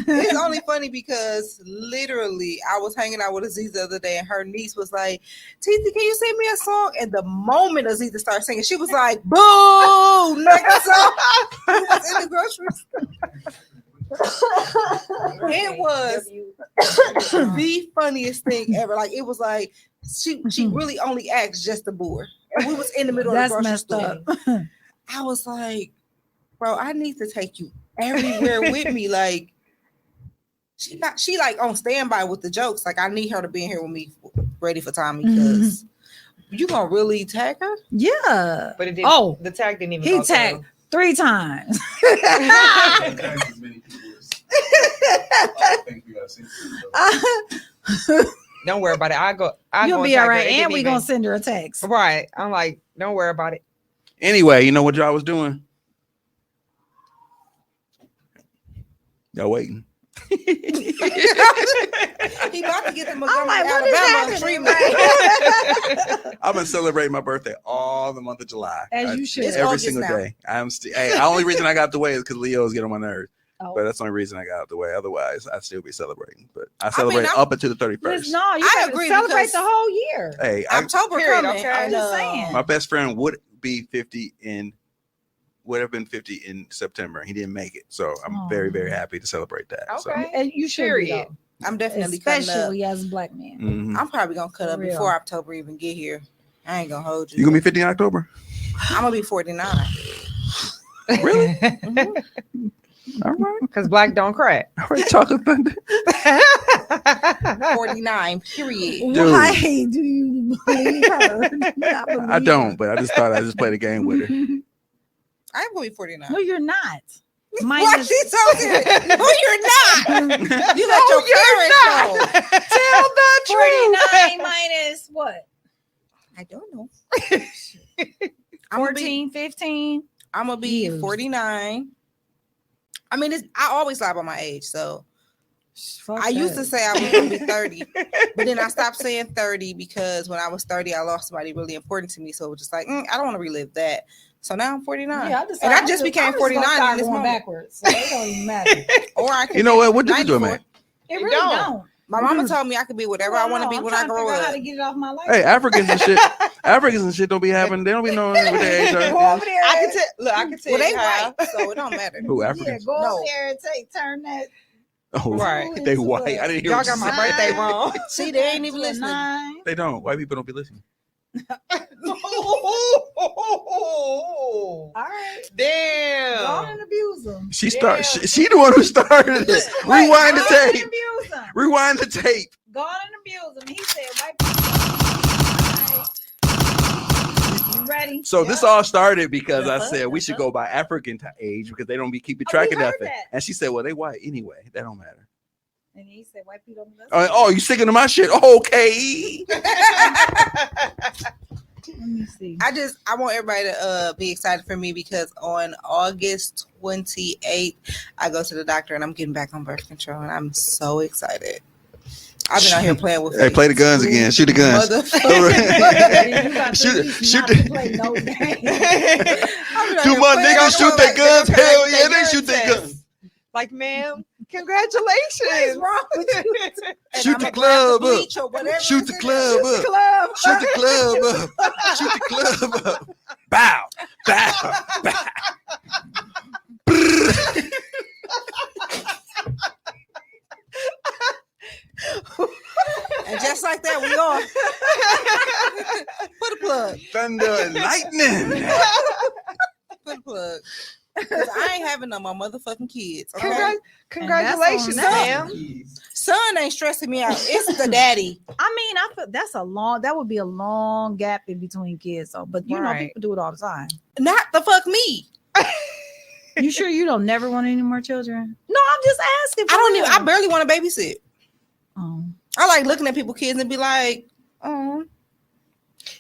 it's only funny because literally I was hanging out with Aziza the other day and her niece was like, Titi, can you sing me a song? And the moment Aziza started singing, she was like, boo, next song. We was in the grocery store. It was the funniest thing ever. Like it was like she really only asked just to boo her. And we was in the middle That's of the grocery messed store. up. I was like, bro, I need to take you everywhere with me. Like, she like on standby with the jokes. Like, I need her to be in here with me, ready for Tommy, because you gonna really tag her? Yeah. But it didn't. Oh, the tag didn't even. he go tagged 3 times. Tags as many people as I think we gotta sing to. Don't worry about it. You'll be all right. And we gonna send her a text. Right. I'm like, don't worry about it. Anyway, you know what y'all was doing? Y'all waiting. He about to get the Montgomery, like, what is Alabama happening? treatment. I've been celebrating my birthday all the month of July. As you should. It's Every August single now. day. The only reason I got out the way is because Leo's get on my nerves. Oh. But that's the only reason I got out the way. Otherwise, I'd still be celebrating. But I celebrate I'm- up until the 31st. No, you I gotta agree celebrate because- the whole year. Hey, October Period, coming. okay? I'm just saying. my best friend would have been 50 in September. He didn't make it. So I'm very, very happy to celebrate that. So, Okay. And you should be, Period. though. I'm definitely cutting up. Especially as a black man. mhm. I'm probably gonna cut For up real. before October even get here. I ain't gonna hold you. You gonna be 50 in October? I'm gonna be 49. Really? Mhm. All right. Because black don't crack. All right, Chocolate Thunder. 49. Period. Dude. Why do you believe her? I don't, but I just thought I'd just play the game with her. I'm gonna be 49. No, you're not. Why Minus, she so serious? No, you're not. You let your parents know. Tell the 49 minus what? I don't know. 14, 15? I'm gonna be Years. 49. I mean, I always lie about my age, so Fuck I used that. to say I was gonna be 30, but then I stopped saying 30 because when I was 30, I lost somebody really important to me. So it was just like, I don't want to relive that. So now I'm 49, Yeah, and I just became 49 in this going moment. backwards. So it don't even matter. Or I can You know be what? What difference do it 94. make? It You really don't. don't. My mama told me I could be whatever I want to be I'm when I trying to grow figure out up. how to get it off my life. Hey, Africans and shit don't be having. They don't be knowing what their age Go are. over there. I can tell. Look, I can tell. Well, they you how. white, so it don't matter. Who Yeah, Africans? go No. over there and turn that. Oh, Right. They white. I didn't hear. Y'all What you got my said. birthday wrong. See, they ain't even to a listening. 9. They don't. White people don't be listening. All right. Go on Damn. and abuse them. She the one who started it. Rewind the Go on and tape. abuse them. Rewind the tape. Go on and abuse them. He said, white people. ready? So this all started because I Uh-huh, said we should go by African age because they don't be keeping Oh, track we of heard nothing. that. And she said, "Well, they white anyway. That don't matter." And he said, "White people don't listen." Oh, you sticking to my shit? Okay. Let me see. I want everybody to be excited for me because on August 28th, I go to the doctor and I'm getting back on birth control and I'm so excited. I've been out here playing with. Hey, play the guns again. Shoot the guns. Shoot Do my niggas shoot their guns? Hell yeah, they shoot their guns. Like, ma'am, What is congratulations. wrong with you? And Shoot I'ma the grab club up. bleach or whatever Shoot it's the in club there. up. Club. Shoot the club up. Shoot the club up. Bow. Bow. Bow. And just like that, we are. Put a plug. Thunder and lightning. Put a plug. Because I ain't having no more motherfucking kids. Okay? Congratulations, And that's ma'am. Son ain't stressing me out. It's the daddy. I mean, I feel that would be a long gap in between kids. So, but you know, Right. people do it all the time. Not the fuck me. You sure you don't never want any more children? No, I'm just asking. I barely want to babysit. Oh. I like looking at people's kids and be like, oh,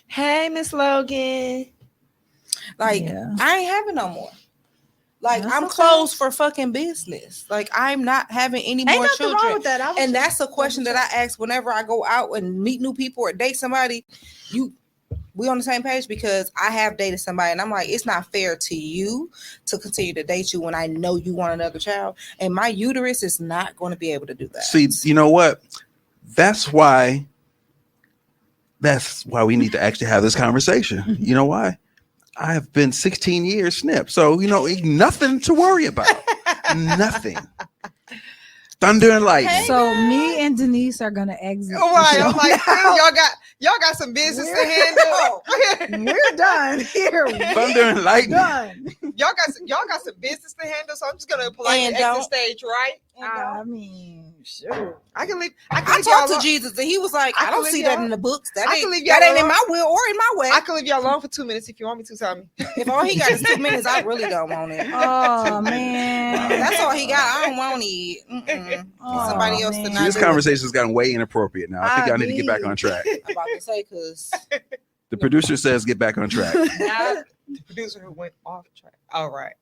Hey, Miss Logan. like Yeah. I ain't having no more. Like That's I'm okay. closed for fucking business. Like I'm not having any Ain't more nothing children. wrong with that. I was And just- that's a question that I ask whenever I go out and meet new people or date somebody. We on the same page because I have dated somebody and I'm like, it's not fair to you to continue to date you when I know you want another child. And my uterus is not going to be able to do that. See, you know what? That's why we need to actually have this conversation. You know why? I have been 16 years snip. So, you know, nothing to worry about. Nothing. Thunder and lightning. So me and Denise are gonna exit. All right, the I'm show like, now. y'all got some business to handle. We're done here. Thunder and lightning. Done. y'all got some business to handle. So I'm just gonna politely And exit don't. stage, right? I mean, sure. I can leave. I y'all talked to alone. Jesus and he was like, I I can don't leave see that y'all- in the books. That I ain't, can leave y'all that ain't in alone. my will or in my way. I can leave y'all alone for 2 minutes if you want me to. Tell me. If all he got is 2 minutes, I really don't want it. Oh man. That's all he got. I don't want it. Mm-mm. Oh, Somebody else to man. not See, this do it. conversation has gotten way inappropriate now. I think I y'all need to get back did. on track. I'm about to say because The producer says get back on track. Now, the producer who went off track. All right.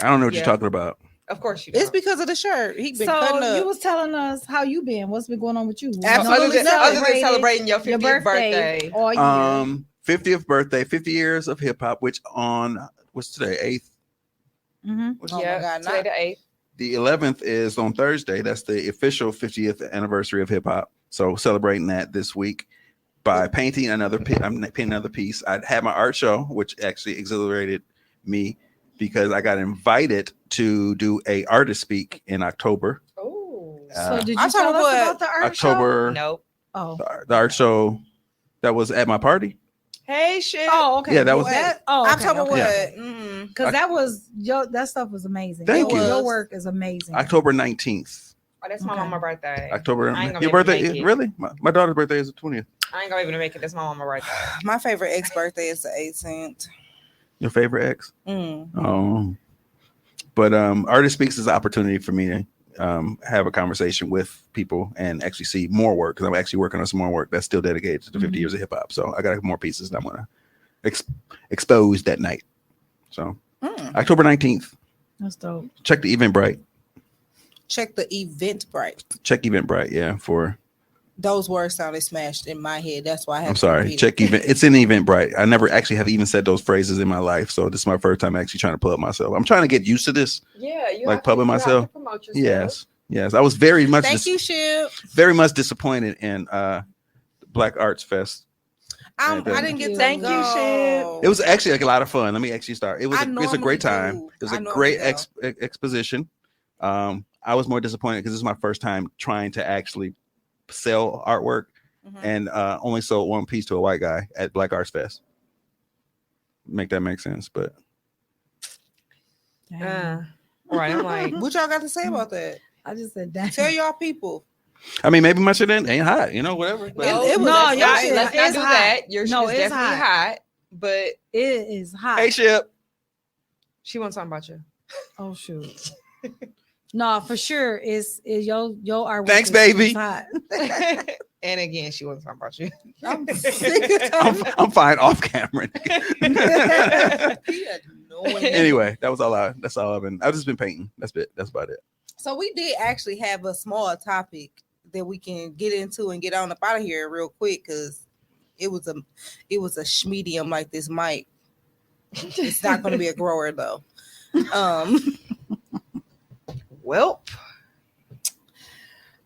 I don't know what Yeah. you're talking about. Of course you it's don't. because of the shirt. He been cutting So up. you was telling us how you been. What's been going on with you? Absolutely Other than celebrating your 50th your birthday. all year. 50th birthday, 50 years of hip hop, which on what's today? 8th. Mm-hmm. Oh my God, today the 8th. The 11th is on Thursday. That's the official 50th anniversary of hip hop. So celebrating that this week by painting another. I'm painting another piece. I had my art show, which actually exhilarated me because I got invited to do a artist speak in October. Oh. So did you I'm tell talking us what? about the art show? October. Nope. Oh. The art show that was at my party. Hey, shit. Oh, okay. Yeah, that was- that. Oh, okay, October okay. what? Yeah. Mm. Because that was that stuff was amazing. Thank you. Your work is amazing. October 19th. Oh, that's my Okay. mama's birthday. October. I ain't gonna Your be able to birthday? make it. Really? My daughter's birthday is the 20th. I ain't gonna be able to make it. That's my mama's birthday. My favorite ex birthday is the 18th. Your favorite ex? Mm. Oh. But Artist Speaks is an opportunity for me to have a conversation with people and actually see more work because I'm actually working on some more work that's still dedicated to the 50 years of hip hop. So I got more pieces that I'm going to expose that night. So October 19th. That's dope. Check the Eventbrite. Check the Eventbrite. Check Eventbrite, yeah, for Those words sounded smashed in my head. That's why I have I'm to sorry. repeat Check it. Event. It's in Eventbrite. I never actually have even said those phrases in my life. So this is my first time actually trying to plug myself. I'm trying to get used to this. Yeah, you Like have to- pubbing you have myself? to promote yourself. Yes. I was very much Thank you, Ship. very much disappointed in Black Arts Fest. I didn't get to Thank you, go. It was actually like a lot of fun. Let me actually start. It was I it was a great normally time. do. It was I a normally great exposition. I was more disappointed because this is my first time trying to actually sell artwork Mhm. and only sold one piece to a white guy at Black Arts Fest. Make that make sense, but Right. I'm like, What y'all got to say about that? I just said that. Tell y'all people. I mean, maybe my shit ain't hot, you know, whatever. But It was No, actually y'all hot. shit- let's not it's do hot. that. Your shit No, is it's definitely hot. but It is hot. Hey, Ship. she wasn't talking about you. Oh shoot. No, for sure. It's your artwork. Thanks, is baby. hot. And again, she wasn't talking about you. I'm sick of I'm fine off camera. He annoying. Anyway, that's all I've just been painting. That's it. That's about it. So we did actually have a small topic that we can get into and get on up out of here real quick because it was a schmedium like this mic. It's not going to be a grower though. Well,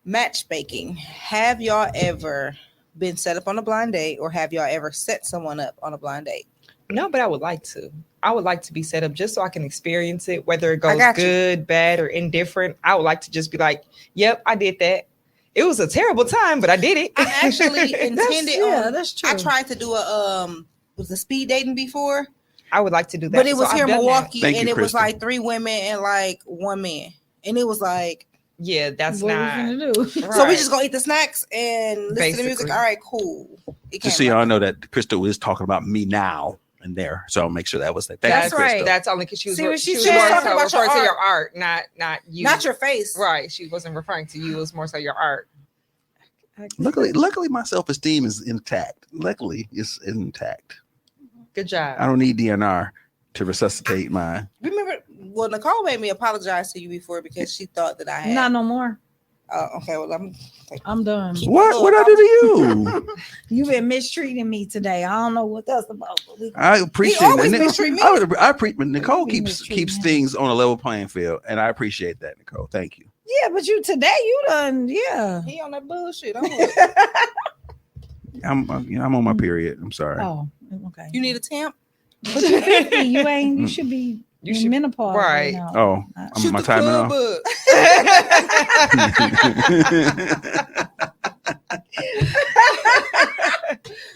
matchmaking. Have y'all ever been set up on a blind date, or have y'all ever set someone up on a blind date? no, but I would like to. I would like to be set up just so I can experience it, whether it goes got you. good, bad, or indifferent. I would like to just be like, yep, I did that. It was a terrible time, but I did it. I actually intended on. that's true. I tried to do was a speed dating before, I would like to do that. but it was So I've here in done that. Milwaukee, Thank and you, it was Kristen. like 3 women and like 1 man, and it was like, Yeah, that's what not. we gonna do? so we Right. just gonna eat the snacks and listen to the music. Basically. All right, cool. It Just so came out. y'all know that Crystal is talking about me now and there. So I'll make sure that was that. Thank That's you, right. Crystal. That's only because she was See what she was said? more Talking so about your referring to your art, not you. Not your face. Right. She wasn't referring to you. It was more so your art. Luckily, my self-esteem is intact. Luckily, it's intact. Good job. I don't need DNR to resuscitate my. Remember, well, Nicole made me apologize to you before because she thought that I had. Not no more. Okay, well, I'm done. Keep What? it What I do to you? You've been mistreating me today. I don't know what that's about. But I appreciate He always that. mistreat me. Nicole He keeps mistreat me. things on a level playing field, and I appreciate that, Nicole. Thank you. Yeah, but you today you done. Yeah. he on that bullshit. I'm on my period. I'm sorry. Oh, okay. You need a temp? But you 50. You ain't. You should be. You in should- menopause right. now. Oh, Shoot my the timing club off. up.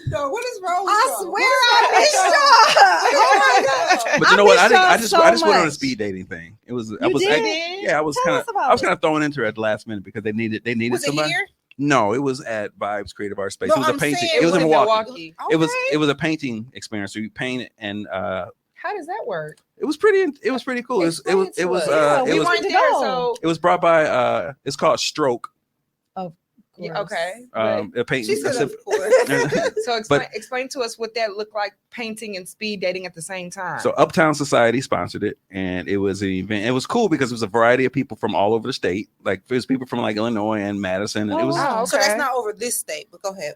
No, what is wrong with I y'all? swear What I is missed wrong with y'all. y'all? Oh my God. But you know what? I missed just y'all I just so went on a much. speed dating thing. It was You did? yeah, I was Tell kind us about of it. throwing into it at the last minute because they needed Was it somebody. here? No, it was at Vibes Creative Art Space. No, it was a I'm painting. saying It was in Milwaukee. Okay. It was a painting experience. So you paint it, and How does that work? it was pretty cool. It was Explain to us. Yeah, it we was weren't there, go. so it was brought by it's called Stroke. yeah, okay. A painting. She said that before. So explain to us what that looked like, painting and speed dating at the same time. So Uptown Society sponsored it, and it was an event. It was cool because it was a variety of people from all over the state. Like there's people from like Illinois and Madison, and it was wow. So that's not over this state, but go ahead.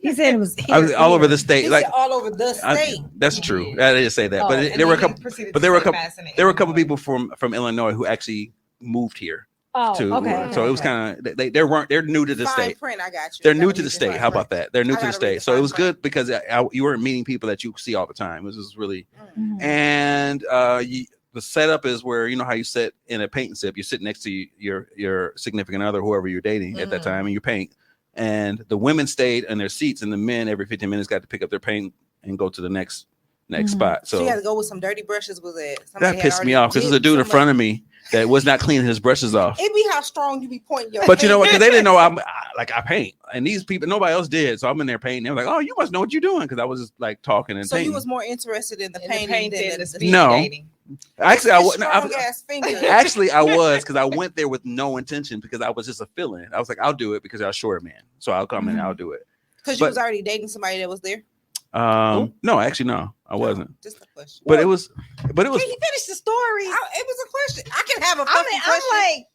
He said it was. I was all over the state. He Like said all over the state. that's true. I didn't say that, Oh, but and there were a couple. But there were a couple of people from Illinois who actually moved here Oh, too. okay. So it was kind of they're new to the Fine state. print, I got you. They're That new was to the just state. fine How print. about that? They're new I to the gotta read state. the So it fine was print. good because you weren't meeting people that you see all the time. It was really Mhm. and the setup is where you know how you sit in a paint sip. You sit next to your significant other, whoever you're dating at that Mhm. time, and you paint. And the women stayed in their seats, and the men every 15 minutes got to pick up their paint and go to the next Mhm. spot. So So you had to go with some dirty brushes. Was it? that pissed me off because there's a dude in front of me that was not cleaning his brushes off. It be how strong you be pointing your. But you know what? Because finger. they didn't know I paint, and these people, nobody else did. So I'm in there painting. They were like, "Oh, you must know what you're doing," because I was just like talking and So painting. you was more interested in the the painting paint than and the the speed No. dating. Actually, I His wasn't. strong ass finger. Actually, I was because I went there with no intention because I was just a feeling. I was like, I'll do it because I'm short man, so I'll come and I'll do it. Because you but- was already dating somebody that was there. No, actually, no, I wasn't. Just a question. But it was. Can you finish the story? It was a question. I can have a I fucking mean, question.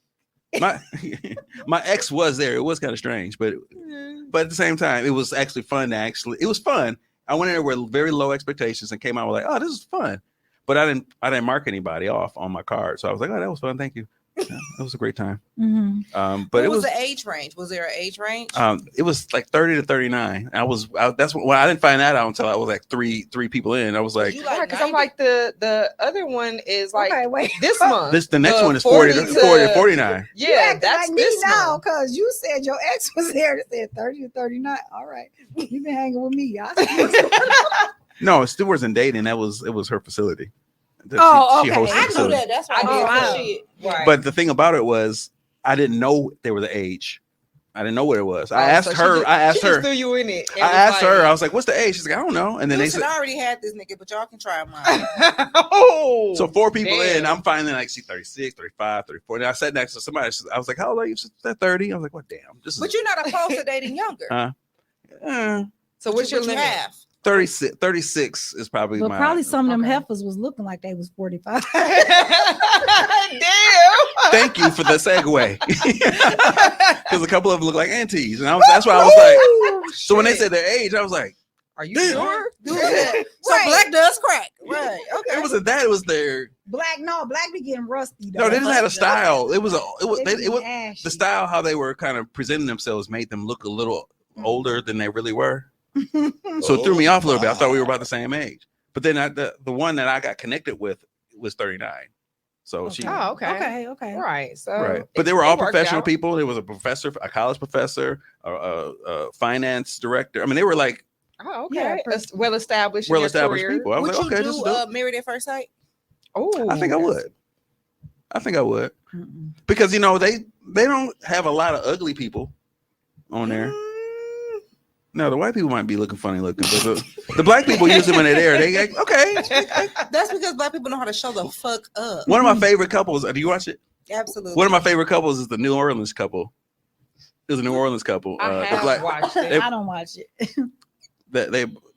I'm like, my ex was there. It was kind of strange, but at the same time, it was actually fun. It was fun. I went in there with very low expectations and came out with like, oh, this is fun. But I didn't mark anybody off on my card, so I was like, oh, that was fun. Thank you. Yeah, it was a great time. mhm. But What it was was. the age range? Was there an age range? It was like 30 to 39. That's when I didn't find that out until I was like three people in. I was like, You Right, because I'm 90? like the other one is like okay, wait. this month. the next The one is 40 to 40 49. You Yeah, acting that's like me this now month. because you said your ex was there. It said 30 to 39. All right, you been hanging with me, y'all. No, Stu wasn't dating. It was her facility. Oh, She okay. hosted the I knew facility. that. That's why I I did did wow. shit. Right. But the thing about it was, I didn't know they were the age. I didn't know what it was. Oh, I asked so her. She just threw you in it. I asked her. I was like, "What's the age?" She's like, "I don't know." And then they said, "I already had this nigga, but y'all can try mine." Oh, so 4 people damn. in. I'm finding like she 36, 35, 34. And I sat next to somebody. I was like, "How old are you?" She said 30. I was like, "What? Damn." But you're not opposed to dating younger. So what's your limit? 36 is probably But my. probably some of them heifers was looking like they was 45. Damn. Thank you for the segue. Because a couple of them look like aunties, and that's why I was like. So when they said their age, I was like, "Are you damn. sure?" So black does crack, right? Okay. It wasn't that. It was their. Black be getting rusty. Though. No, they just had a style. It was They it was ashy. the style how they were kind of presenting themselves made them look a little older than they really were. So it threw me off a little bit. I thought we were about the same age. But then the one that I got connected with was 39. So Okay. she Okay. Okay. Right. So right. But they were all worked professional out. people. There was a professor, a college professor, a finance director. I mean, they were like Oh, okay. Yeah, Well established. well-established people. I was Would like, you okay, this is do dope. Married at First Sight? Oh, I think I would. Mm-mm. Because they don't have a lot of ugly people on there. No, the white people might be looking funny looking, but the black people usually when they're there, they like, okay. That's because black people know how to show the fuck up. One of my favorite couples. Do you watch it? Absolutely. One of my favorite couples is the New Orleans couple. It was a New Orleans couple. I The have watched it. I don't watch it.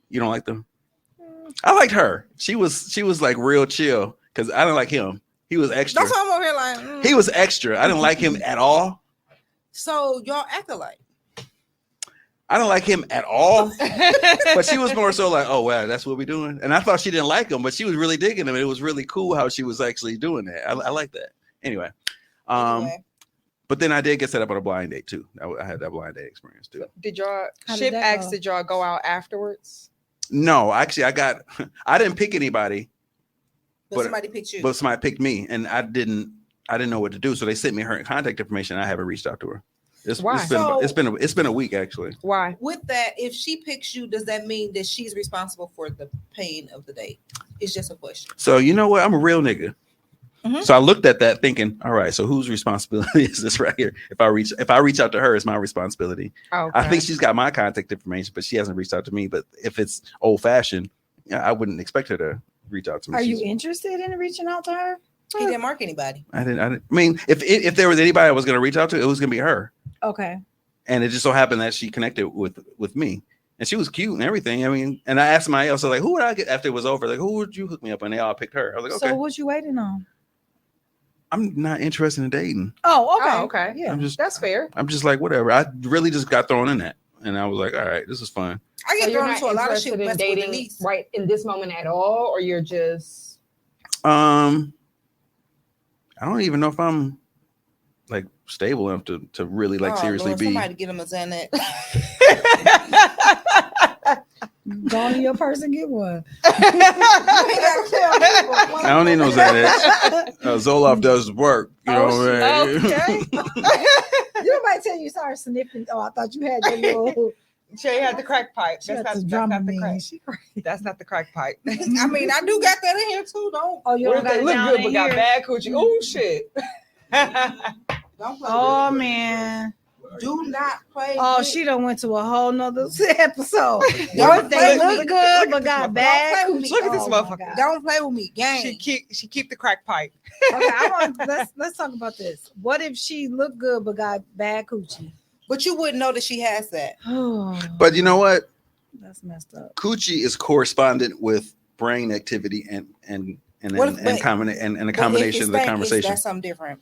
You don't like them? I liked her. She was like real chill because I didn't like him. He was extra. That's why I'm over here like. He was extra. I didn't like him at all. So y'all act alike. I don't like him at all. But she was more so like, oh wow, that's what we're doing. And I thought she didn't like him, but she was really digging him. And it was really cool how she was actually doing that. I like that. Anyway. But then I did get set up on a blind date too. I had that blind date experience too. Did y'all How did ship that acts? go? Did y'all go out afterwards? No, actually I didn't pick anybody, But somebody picked you. but somebody picked me and I didn't know what to do. So they sent me her contact information. I haven't reached out to her. Why? It's been a week actually. Why? With that, if she picks you, does that mean that she's responsible for the pain of the date? It's just a question. So you know what? I'm a real nigga. Mhm. So I looked at that thinking, all right, so whose responsibility is this right here? If I reach out to her, it's my responsibility. Okay. I think she's got my contact information, but she hasn't reached out to me. But if it's old fashioned, I wouldn't expect her to reach out to me. Are you interested in reaching out to her? He didn't mark anybody. I didn't. I mean, if there was anybody I was going to reach out to, it was going to be her. Okay. And it just so happened that she connected with me, and she was cute and everything. I mean, and I asked somebody else, I was like, who would I get after it was over? Like, who would you hook me up? And they all picked her. I was like, okay, So what you waiting on? I'm not interested in dating. Oh, okay. Oh, okay. Yeah. That's fair. I'm just like, whatever. I really just got thrown in that, and I was like, all right, this is fun. I So get you're thrown not into a lot of shit interested in messing with dating Denise. right in this moment at all, or you're just I don't even know if I'm like stable enough to really like Oh, seriously Lord, be. somebody get him a Xanax. Go on your person, get one. I don't need no Xanax. Zoloft does work. You know what I mean? Okay. You might tell you started sniffing. Oh, I thought you had that little. Shay had the crack pipe. She That's had not, the that's not the Dramamine. crack. She crazy. That's not the crack pipe. I mean, I do got that in here too. Don't Oh, you What don't if got they it look down good in but got here? bad coochie? Oh shit. don't play. Oh man. Do not play. Oh, with- she done went to a whole nother episode. Don't They play look with good, me. but got Don't bad. play with me. Look at this Oh, my motherfucker. God. Don't play with me, gang. She keep the crack pipe. Okay, let's talk about this. What if she looked good but got bad coochie? But you wouldn't know that she has that. Oh, But you know what? that's messed up. Coochie is correspondent with brain activity and a What if- but- combination of the But if it's stank, conversation. that's something different.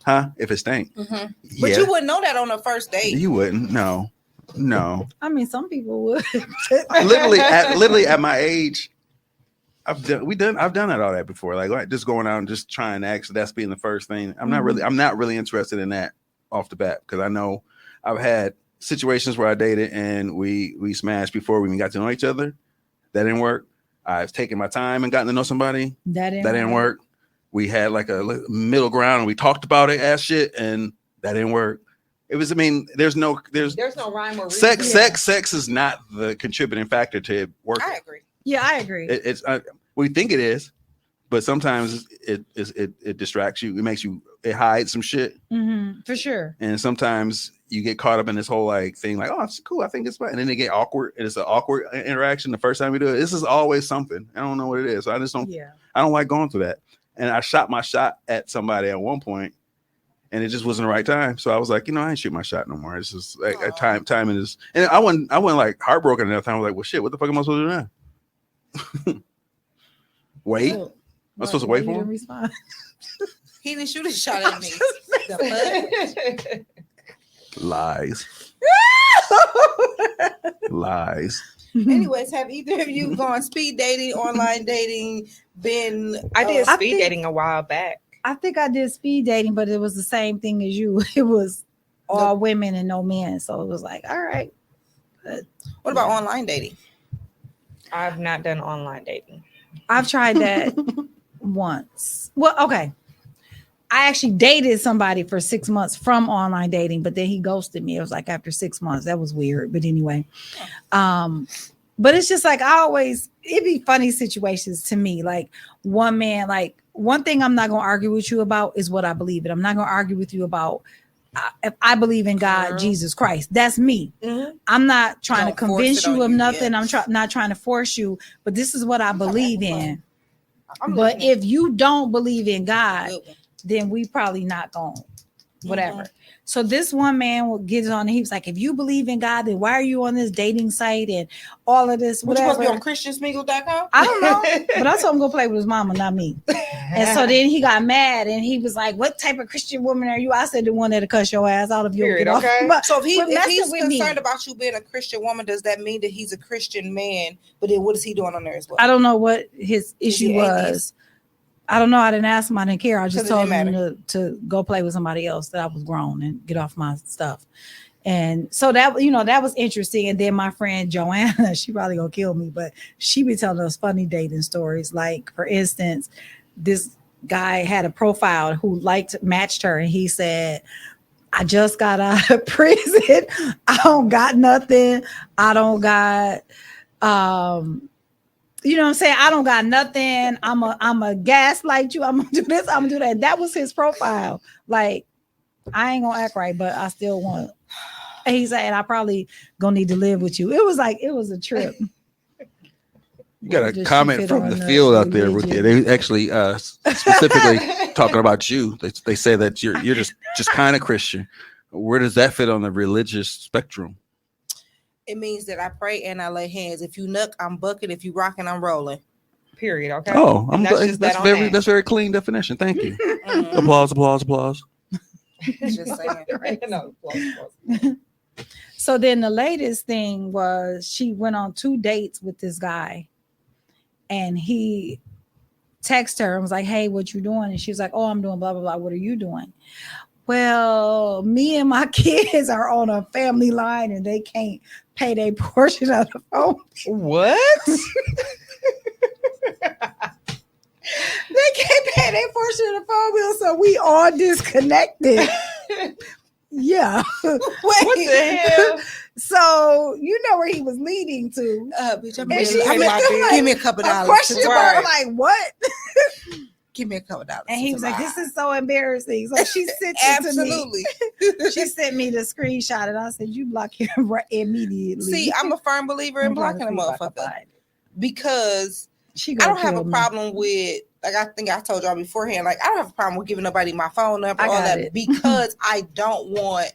Huh? If it stank. But Yeah. you wouldn't know that on the first date. You wouldn't. No. I mean, some people would. literally at my age, I've done all that before. Like just going out and just trying to actually that's being the first thing. I'm not really interested in that off the bat because I know I've had situations where I dated and we smashed before we even got to know each other. That didn't work. I've taken my time and gotten to know somebody. That didn't work. We had like a middle ground and we talked about it as shit and that didn't work. It was, I mean, there's no rhyme or reason. sex is not the contributing factor to it working. I agree. Yeah, I agree. It's we think it is, but sometimes it distracts you. It makes you it hides some shit. For sure. And sometimes you get caught up in this whole like thing, like, oh, it's cool, I think it's fine. And then they get awkward. And it's an awkward interaction the first time we do it. This is always something. I don't know what it is. So I just don't I don't like going through that. And I shot my shot at somebody at one point, and it just wasn't the right time. So I was like, I ain't shoot my shot no more. It's just like a timing is, and I went like heartbroken at that time. I was like, well, shit, what the fuck am I supposed to do now? Wait, I'm supposed to wait for him. Respond? He didn't shoot a shot at me. The fuck? Lies. Lies. Anyways, have either of you gone speed dating, online dating, been? I did speed dating a while back. I think I did speed dating, but it was the same thing as you. It was all women and no men. So it was like, all right. But, what about online dating? I've not done online dating. I've tried that once. Well, okay. I actually dated somebody for 6 months from online dating, but then he ghosted me. It was like after 6 months. That was weird. But anyway, but it's just like it'd be funny situations to me. Like one man, like one thing I'm not going to argue with you about is what I believe in. I'm not going to argue with you about if I believe in God, Jesus Christ. That's me. Mm-hmm. I'm not trying to convince you of nothing. I'm not trying to force you, but this is what I believe in. But if you don't believe in God, then we probably not going whatever. Mm-hmm. So this one man will get on and he was like, if you believe in God, then why are you on this dating site and all of this? Whatever. You must be on ChristianSmingle.com? I don't know. But I told him to go play with his mama, not me. And so then he got mad and he was like, what type of Christian woman are you? I said the one that'll cuss your ass out of you. Okay. But, so if he's concerned about you being a Christian woman, does that mean that he's a Christian man? But then what is he doing on there as well? I don't know what his issue was. I don't know. I didn't ask him. I didn't care. I just told him to go play with somebody else that I was grown and get off my stuff. And so that, that was interesting. And then my friend Joanna, she probably gonna kill me, but she be telling us funny dating stories. Like, for instance, this guy had a profile who matched her. And he said, I just got out of prison. I don't got nothing. I don't got, you know what I'm saying? I don't got nothing. I'm a gaslight you. I'm gonna do this. I'm gonna do that. That was his profile. Like, I ain't gonna act right, but I still want. And he said, I probably gonna need to live with you. It was a trip. You got a comment from the field out there with you. They actually specifically talking about you. They say that you're just kind of Christian. Where does that fit on the religious spectrum? It means that I pray and I lay hands. If you nuck, I'm bucking. If you rocking, I'm rolling. Period. Okay. Oh, that's very clean definition. Thank you. Applause. Just saying. Right? No, applause. So then the latest thing was she went on 2 dates with this guy, and he texted her and was like, "Hey, what you doing?" And she was like, "Oh, I'm doing blah blah blah. What are you doing?" Well, me and my kids are on a family line and they can't pay their portion of the phone. What? They can't pay their portion of the phone bill, so we all disconnected. Yeah. Wait. What the hell? So you know where he was leading to. Bitch, give me a couple dollars. Question mark, like, what? Give me a couple dollars. And he was like, this is so embarrassing. So she sent it to me. She sent me the screenshot and I said, you block him immediately. See, I'm a firm believer in blocking a motherfucker. Because I don't have a problem with, like, I think I told y'all beforehand, like, I don't have a problem with giving nobody my phone number, all that, because I don't want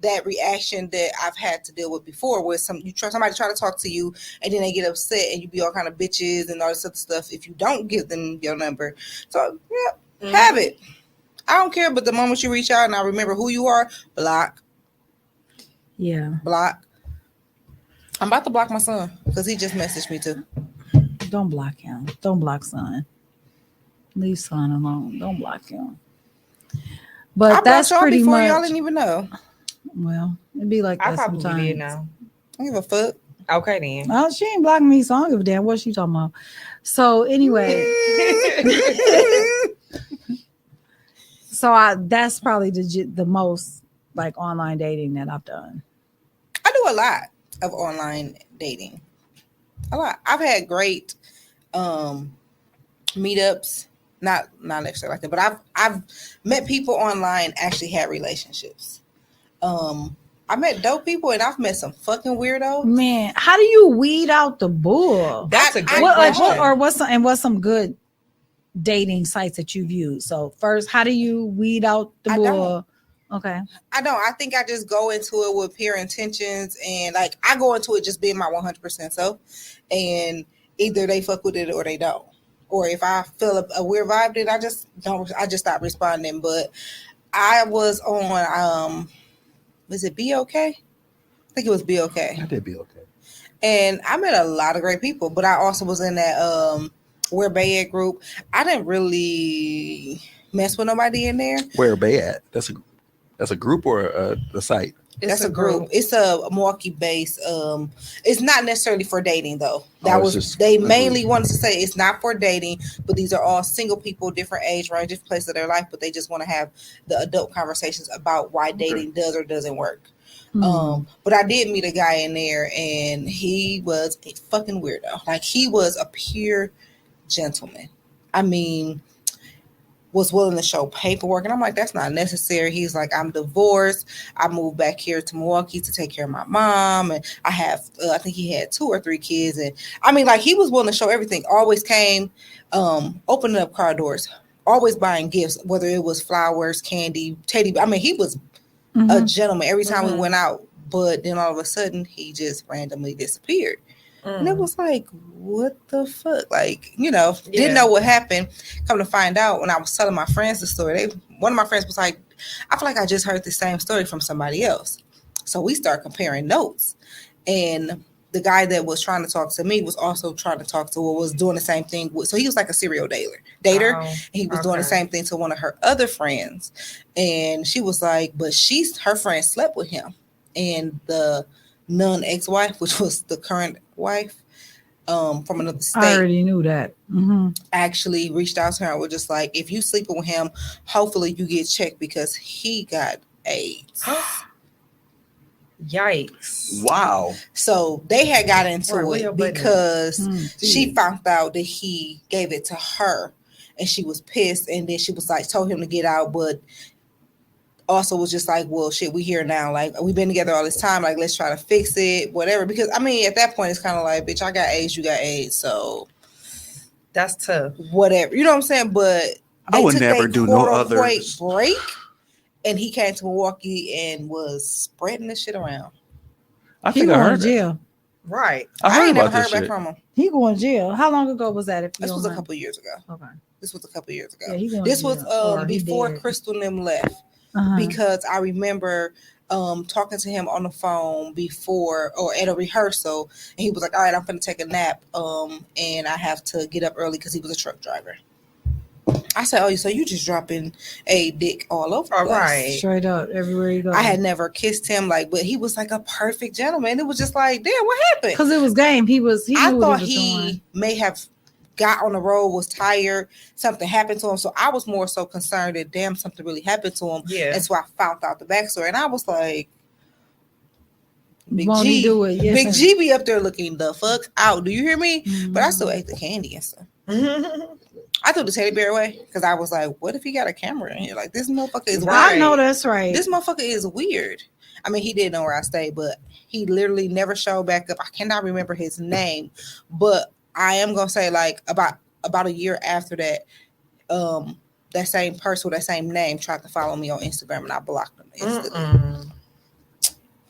that reaction that I've had to deal with before, where somebody try to talk to you and then they get upset and you be all kind of bitches and all this other stuff if you don't give them your number. So have it. I don't care, but the moment you reach out and I remember who you are, block. Yeah. Block. I'm about to block my son because he just messaged me too. Don't block him. Don't block son. Leave son alone. Don't block him. But that's pretty much. Y'all didn't even know. Well, it'd be like that sometimes. I probably did now. I don't give a fuck. Okay then. Oh, she ain't blocking me, so I don't give a damn what she talking about. So anyway, so that's probably the most like online dating that I've done. I do a lot of online dating. A lot. I've had great meetups, Not necessarily like that, but I've met people online actually had relationships. I met dope people and I've met some fucking weirdos. Man, how do you weed out the bull? That's a great question. What's some good dating sites that you've used? So first, how do you weed out the bull? Okay. I don't. I think I just go into it with pure intentions, and like I go into it just being my 100% self, and either they fuck with it or they don't. Or if I feel a weird vibe, then I just don't. I just stop responding. But I was on was it Be Okay? I think it was Be Okay. I did Be Okay. And I met a lot of great people, but I also was in that Where Bay at group. I didn't really mess with nobody in there. Where Bay at? That's a group or a site? That's a group. It's a Milwaukee based. It's not necessarily for dating though. They mainly wanted to say it's not for dating, but these are all single people, different age range, different places of their life, but they just want to have the adult conversations about why dating does or doesn't work. But I did meet a guy in there, and he was a fucking weirdo. Like he was a pure gentleman. I mean, was willing to show paperwork, and I'm like, that's not necessary. He's like, I'm divorced. I moved back here to Milwaukee to take care of my mom, and I have, I think he had 2 or 3 kids, and I mean, like he was willing to show everything. Always came, opening up car doors, always buying gifts, whether it was flowers, candy, teddy. I mean, he was a gentleman every time we went out. But then all of a sudden, he just randomly disappeared. And it was like, what the fuck? Like, didn't know what happened. Come to find out, when I was telling my friends the story, one of my friends was like, I feel like I just heard the same story from somebody else. So we start comparing notes. And the guy that was trying to talk to me was also trying to talk to what was doing the same thing. So he was like a serial dater. And he was doing the same thing to one of her other friends. And she was like, but her friend slept with him. And the non-ex-wife, which was the current wife from another state. I already knew that. Actually reached out to her and was just like, if you sleeping with him, hopefully you get checked because he got AIDS. Yikes. Wow. So they had got into it because she found out that he gave it to her and she was pissed, and then she was like, told him to get out, but also was just like, well, shit, we here now. Like, we've been together all this time. Like, let's try to fix it, whatever. Because, I mean, at that point, it's kind of like, bitch, I got AIDS, you got AIDS. So that's tough. Whatever. You know what I'm saying? But I would never do no other break. And he came to Milwaukee and was spreading this shit around. I think I heard jail. Right. I ain't heard never about heard back from him. He going to jail. How long ago was that? This was a couple years ago. Okay. This was a couple years ago. Yeah, this was before Crystal and them left. Because I remember talking to him on the phone before or at a rehearsal, and he was like, all right, I'm going to take a nap and I have to get up early because he was a truck driver. I said, oh, so you just dropping a dick all over the place. Right. Straight up, everywhere you go. I had never kissed him, but he was like a perfect gentleman. It was just like, damn, what happened? Because it was game. I thought he may have got on the road, was tired, something happened to him. So I was more so concerned that damn, something really happened to him. Yeah. And so I found out the backstory, and I was like, Big G, do it? Yes, Big G be up there looking the fuck out. Do you hear me? But I still ate the candy and stuff. I threw the teddy bear away because I was like, what if he got a camera in here? Like, this motherfucker is weird. I know that's right. This motherfucker is weird. I mean, he didn't know where I stayed, but he literally never showed back up. I cannot remember his name, but I am gonna say like about a year after that, that same person with that same name tried to follow me on Instagram, and I blocked him instantly.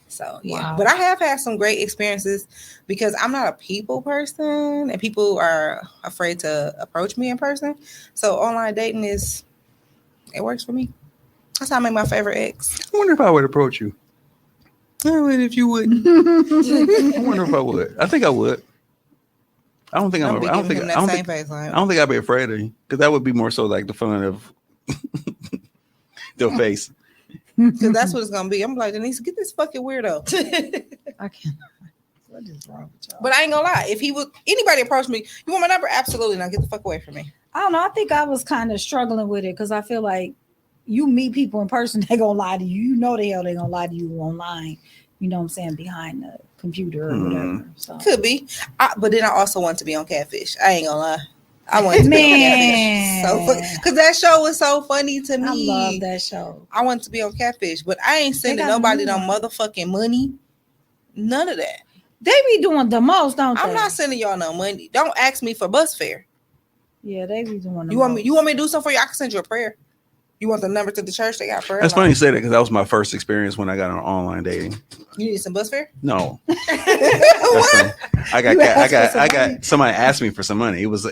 So yeah, wow. But I have had some great experiences because I'm not a people person, and people are afraid to approach me in person. So online dating it works for me. That's how I make my favorite ex. I wonder if I would approach you. I wonder if you would. I wonder if I would. I think I would. I don't think I don't think I'd be afraid of you, because that would be more so like the fun of the face. Because that's what it's gonna be. I'm like, Denise, get this fucking weirdo. I can't. What is wrong with y'all? But I ain't gonna lie. If anybody approach me, you want my number? Absolutely. Now get the fuck away from me. I don't know. I think I was kind of struggling with it because I feel like you meet people in person, they gonna lie to you. You know the hell they gonna lie to you online. You know what I'm saying? Behind the computer or whatever. So. Could be. But then I also want to be on Catfish. I ain't gonna lie. I wanted to be on Man. Catfish. Because that show was so funny to me. I love that show. I wanted to be on Catfish, but I ain't sending got a nobody new no one. motherfucking money. None of that. They be doing the most, don't they? I'm not sending y'all no money. Don't ask me for bus fare. Yeah, they be doing the You want most. me to do something for you? I can send you a prayer. You want the number to the church? They got prayer. That's funny you say that because that was my first experience when I got on online dating. You need some bus fare? No, What? I got somebody asked me for some money. It was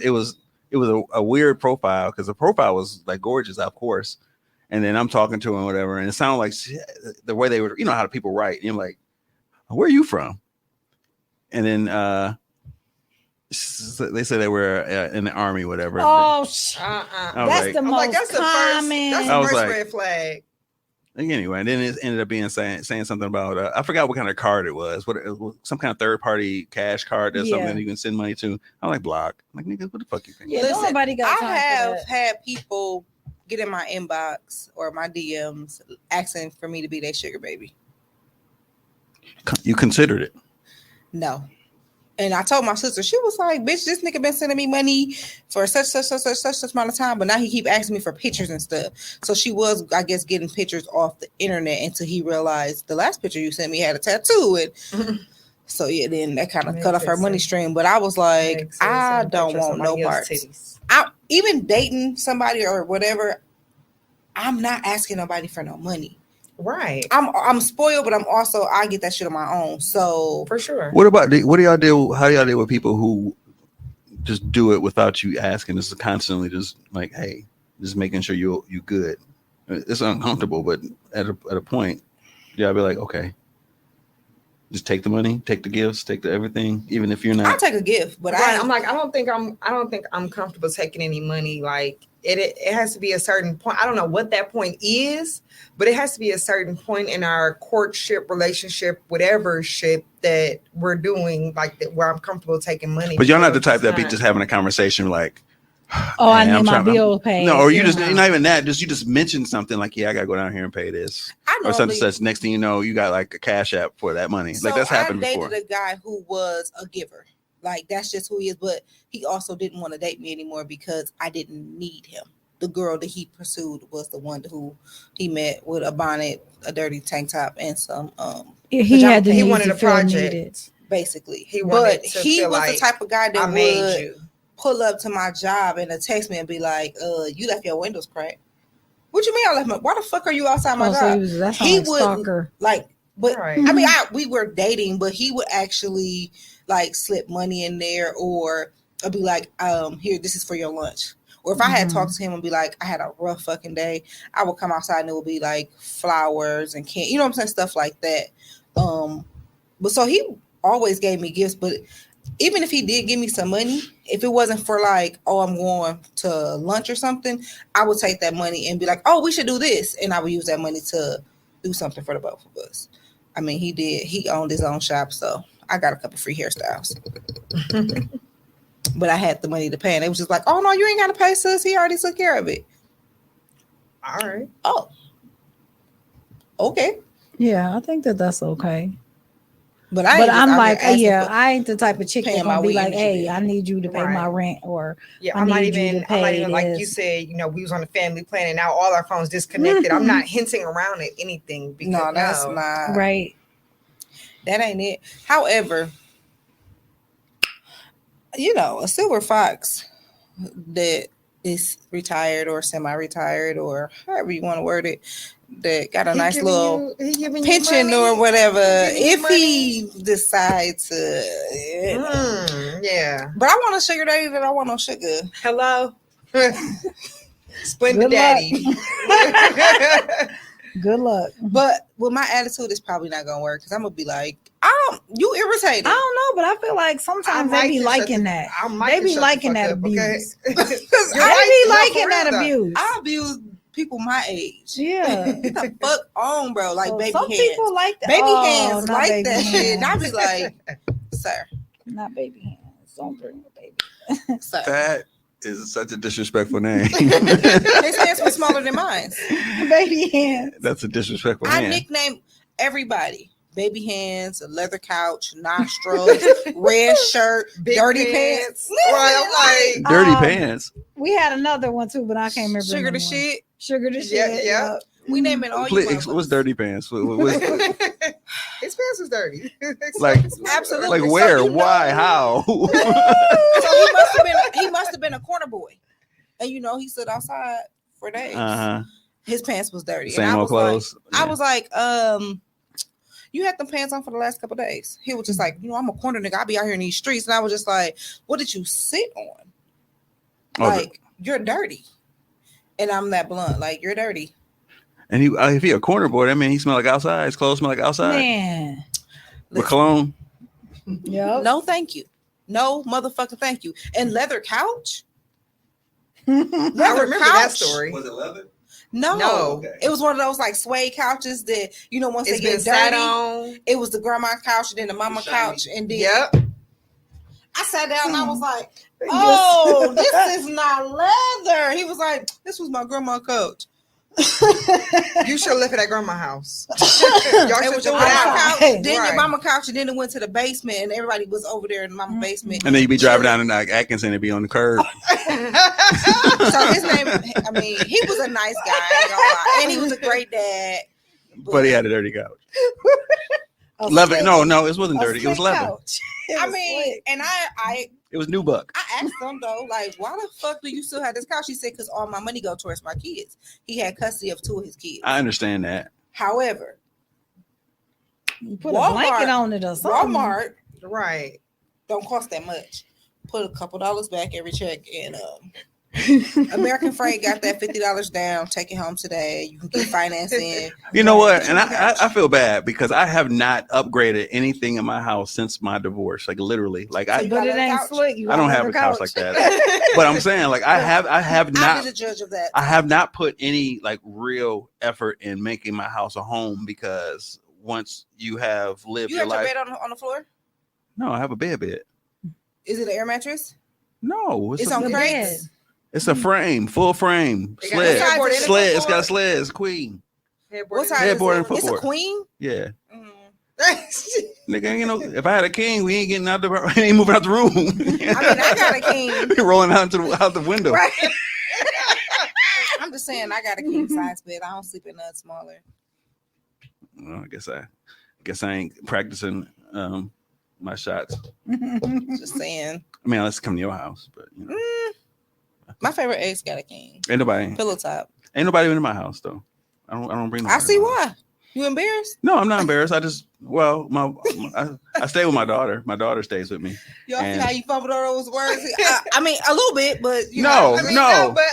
a weird profile because the profile was like gorgeous, of course. And then I'm talking to him, whatever, and it sounded like the way they were, you know, how the people write. And you're like, where are you from? And then they said they were in the army, whatever. Oh, was that's like- the I'm most like, that's the common. first. That's I the was first like- red flag. Anyway, and then it ended up being saying something about I forgot what kind of card it was. What it was, some kind of third party cash card or something you can send money to. I'm like, block. I'm like, nigga, what the fuck you think? Yeah, don't nobody got time I for have that. had people get in my inbox or my DMs asking for me to be their sugar baby. You considered it. No. And I told my sister, she was like, bitch, this nigga been sending me money for such amount of time, but now he keep asking me for pictures and stuff. So she was, I guess, getting pictures off the internet until he realized the last picture you sent me had a tattoo. And so yeah, then that kind of cut off her money stream. But I was like, I don't want no parts. Even dating somebody or whatever, I'm not asking nobody for no money. Right. I'm spoiled, but I get that shit on my own. So For sure. What do y'all do? How do y'all deal with people who just do it without you asking? This is constantly just like, hey, just making sure you good. It's uncomfortable, but at a point, y'all be like, okay, just take the money, take the gifts, take the everything, even if you're I'll not. take a gift, but Right. I'm like, I don't think I'm comfortable taking any money. Like it has to be a certain point. I don't know what that point is, but it has to be a certain point in our courtship, relationship, whatever shit that we're doing, like that where I'm comfortable taking money. But y'all not the type that be just having a conversation like, Oh, I "Man, need I'm my trying- bill paid. No, or you Yeah. just not even that. Just you just mention something like, yeah, I gotta go down here and pay this, I or something normally, such. Next thing you know, you got like a cash app for that money. so Like that's happened I before. dated a guy who was a giver. Like that's just who he is. But he also didn't want to date me anymore because I didn't need him. The girl that he pursued was the one who he met with a bonnet, a dirty tank top, and some He had the he needs wanted to a feel project. needed. basically. He wanted But to he feel was like, the type of guy that I made would you. pull up to my job and text me and be like, you left your windows cracked. What you mean I left my, why the fuck are you outside my Oh, so job? that's He like would stalker. like, but Right. I mean, we were dating, but he would actually like slip money in there, or I'd be like, here, this is for your lunch. Or if I had talked to him and be like, I had a rough fucking day, I would come outside and it would be like flowers and candy, you know what I'm saying, stuff like that. But so he always gave me gifts, but even if he did give me some money, if it wasn't for like, oh, I'm going to lunch or something, I would take that money and be like, oh, we should do this. And I would use that money to do something for the both of us. I mean, he owned his own shop, so I got a couple free hairstyles. But I had the money to pay, and it was just like, oh, no, you ain't got to pay, sis. He already took care of it. All right. Oh, okay. Yeah, I think that's okay. But I'm like, yeah, I ain't the type of chick paying that's my gonna be weed like, and hey, shit. I need you to pay my Right. rent, or Yeah, I I'm not need you even to pay like you this. said, we was on the family plan and now all our phones disconnected. I'm not hinting around at anything because no, that's not right. That ain't it. However, a silver fox that is retired or semi-retired or however you want to word it, that got a nice little pension or whatever, if he decides to. Yeah. But I want a sugar daddy that I want no sugar. Hello. Splendid Good daddy. Good luck. But with my attitude, it's probably not gonna work because I'm gonna be like, you irritated. I don't know, but I feel like sometimes they be liking that. They be liking that abuse. They be liking that abuse. I abuse people my age. Yeah. Get the fuck on, bro. Like baby some hands. people like that. Baby Oh, hands not like baby that shit. hands. And I be like, sir, Not baby hands. Don't bring the baby. sir. That is such a disrespectful name. His hands were smaller than mine. Baby hands. That's a disrespectful I name. nickname everybody baby hands, a leather couch, nostrils, red shirt, Big dirty pants. Right, I'm like, Dirty pants. We had another one too, but I can't remember. Sugar no the more. shit. Sugar the shit. Yeah, yeah. We naming all you Please, motherfuckers. what's dirty pants? his pants was dirty. Like, Absolutely. like where? So you know- Why? How? He must have been a corner boy. And he stood outside for days. Uh-huh. His pants was dirty. Same and I old was clothes. I was like, you had them pants on for the last couple of days. He was just like, I'm a corner nigga. I be out here in these streets. And I was just like, what did you sit on? Oh, Like, you're dirty. And I'm that blunt. Like, you're dirty. and if he a corner boy, that mean he smell like outside. His clothes smell like outside. Man. With cologne. Yep. No, thank you. No motherfucking thank you. And leather couch? I remember that couch? story. Was it leather? No. No. It was one of those like suede couches that, once It's they get been sat dirty, on. it was the grandma couch and then the mama Shiny. couch. And then Yep. I sat down and I was like, oh, this is not leather. He was like, this was my grandma couch. You should live at that grandma house. Y'all It should was do your it mama out. couch, Right. then your mama couch, and then it went to the basement, and everybody was over there in the mama basement. And then you be driving down in like Atkinson and be on the curb. So his name, he was a nice guy, I ain't gonna lie. And he was a great dad. But he had a dirty couch. A Leather. slick- No, it wasn't a dirty. It was slick leather. couch. It was slick. And I It was nubuck. asked him though, like, why the fuck do you still have this couch? He said, because all my money go towards my kids. He had custody of 2 of his kids. I understand that. However, You put Walmart- a blanket on it or something. Walmart Right. don't cost that much. Put a couple dollars back every check, and American Freight got that $50 down. Take it home today. You can get financing. You know what? And I feel bad because I have not upgraded anything in my house since my divorce. Like literally. Like So you But got it a ain't couch? slick. You I don't got have a another couch like that. But I'm saying like I have I'll not be the judge of that. I have not put any like real effort in making my house a home because once you have lived You your have your life. bed on the floor? No, I have a bed. Is it an air mattress? No, It's a, on The crates. bed. it's a frame, full frame, It got sled, a headboard in it? sled. It's got a sled. It's queen. What size Headboard is and it? It's a footboard. queen? Yeah, Mm. nigga. If I had a king, we ain't getting out the. We ain't moving out the room. I got a king. We rolling out the window. Right. I'm just saying, I got a king size bed. I don't sleep in nothing smaller. Well, I guess I ain't practicing my shots. Just saying. I mean, let's come to your house, but you know, My favorite ex got a king. ain't nobody in my house though. I don't bring. I nobody see in my house. why. You embarrassed? No, I'm not embarrassed. I just I stay with my daughter. My daughter stays with me. Y'all see And- how you fumbled on those words? I mean, a little bit, but you No, know. I mean, no. but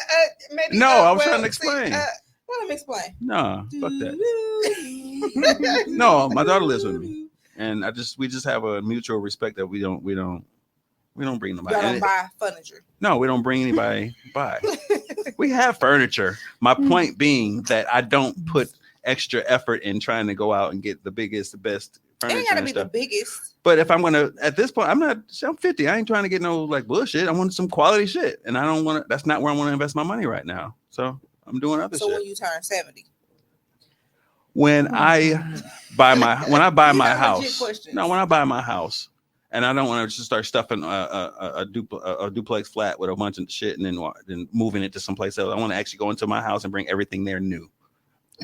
maybe. No, I was well, trying to explain. Let him explain. No, fuck that. No, my daughter lives with me, and we just have a mutual respect that we don't bring nobody. Y'all don't And buy furniture. no, we don't bring anybody by. We have furniture. My point being that I don't put extra effort in trying to go out and get the biggest, the best It furniture ain't gotta and be the stuff. biggest. But if I'm gonna, at this point, I'm 50. I ain't trying to get no like bullshit. I want some quality shit, and I don't want to. That's not where I want to invest my money right now. So I'm doing other So shit. when you turn 70. When I buy my These are legit house, questions. no, when I buy my house, and I don't want to just start stuffing a duplex flat with a bunch of shit and then moving it to someplace else. I want to actually go into my house and bring everything there new.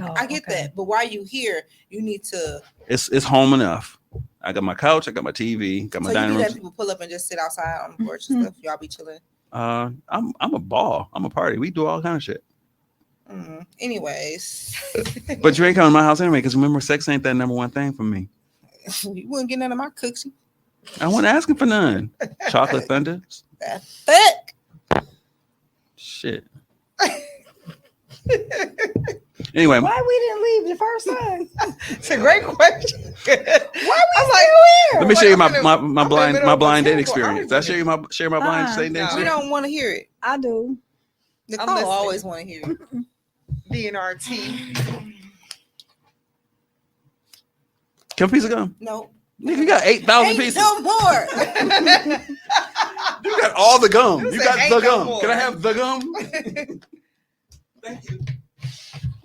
Oh, I get okay. that. But while you here, you need to. It's home enough. I got my couch, I got my TV, got my So you dining do let room. people pull up and just sit outside on the porch and stuff. Y'all be chilling. I'm a ball. I'm a party. We do all kind of shit. Anyways, But you ain't coming to my house anyway, because remember, sex ain't that number one thing for me. you wouldn't get none of my cookies. I wasn't asking for none. Chocolate thunder, That fuck. shit. Anyway, Why we didn't leave the first time? It's a great question. Why we I'm like, still let me show you my I'm blind in my the blind date middle of a experience. Did I share my blind date no. We experience? don't want to hear it. I do. Nicole listening. always want to hear it. DNRT. Come piece of gum. No. Nigga, you got 8,000 Ain't pieces. no more. You got all the gum. You You said got ain't the no gum. more. Can I have the gum? Thank you.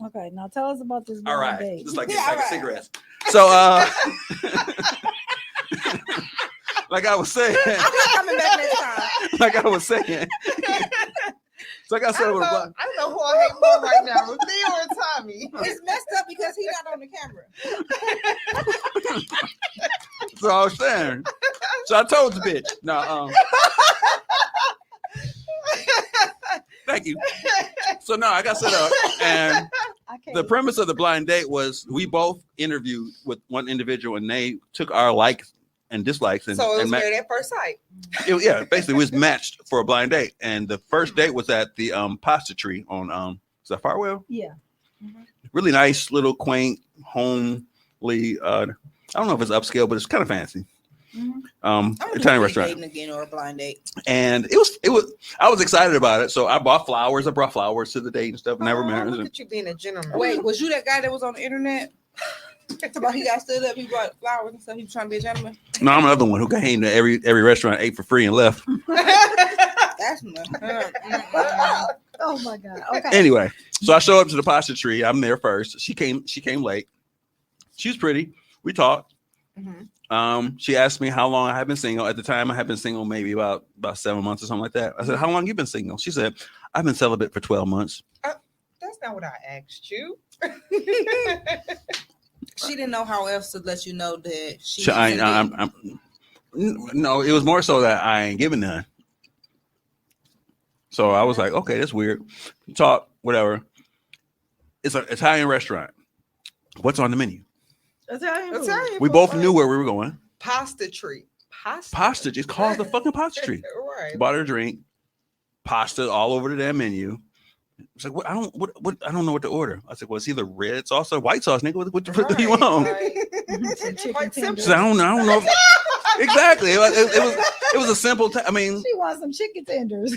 Okay, now tell us about this All blind right. date. Just like Yeah, a pack all of right. cigarettes. So Like I was saying. I'm not coming back next time. Like I was saying. So I got started with a blind. I don't know who I hate more right now, Theo or Tommy. It's messed up because he's not on the camera. So I was saying. So I told the bitch. No, thank you. So no, I got set up, and the premise of the blind date was we both interviewed with one individual, and they took our likes and dislikes, and So it was and married at first sight. yeah, basically we was matched for a blind date. And the first date was at the pasta tree on is that Farwell? Yeah. Really nice, little quaint, homely. I don't know if it's upscale, but it's kind of fancy. Italian restaurant. Dating again or a blind date. And it was I was excited about it. So I bought flowers. I brought flowers to the date and stuff. Never married. Look at you being a gentleman. Wait, was you that guy that was on the internet? About he got stood up, he brought flowers and stuff. He was trying to be a gentleman. No, I'm another one who came to every restaurant, ate for free, and left. That's not. Oh my God. Okay. Anyway, so I show up to the pasta tree. I'm there first. She came late. She was pretty. We talked. Mm-hmm. She asked me how long I had been single. At the time, I had been single maybe about 7 months or something like that. I said, "How long you been single?" She said, "I've been celibate for 12 months." That's not what I asked you. She didn't know how else to let you know that she. No, it was more so that I ain't giving none. So I was like, okay, that's weird. Talk, whatever. It's an Italian restaurant. What's on the menu? Italian We food, both right? knew where we were going. Pasta tree. Pasta. It's called the fucking pasta tree. Right. Bought her a drink. Pasta all over the damn menu. It's like, I don't know what to order. I said, well, it's either red sauce or white sauce, nigga. What the fuck do you want? Quite simple. So I don't know. If, exactly. It was a simple. I mean, She wants some chicken tenders.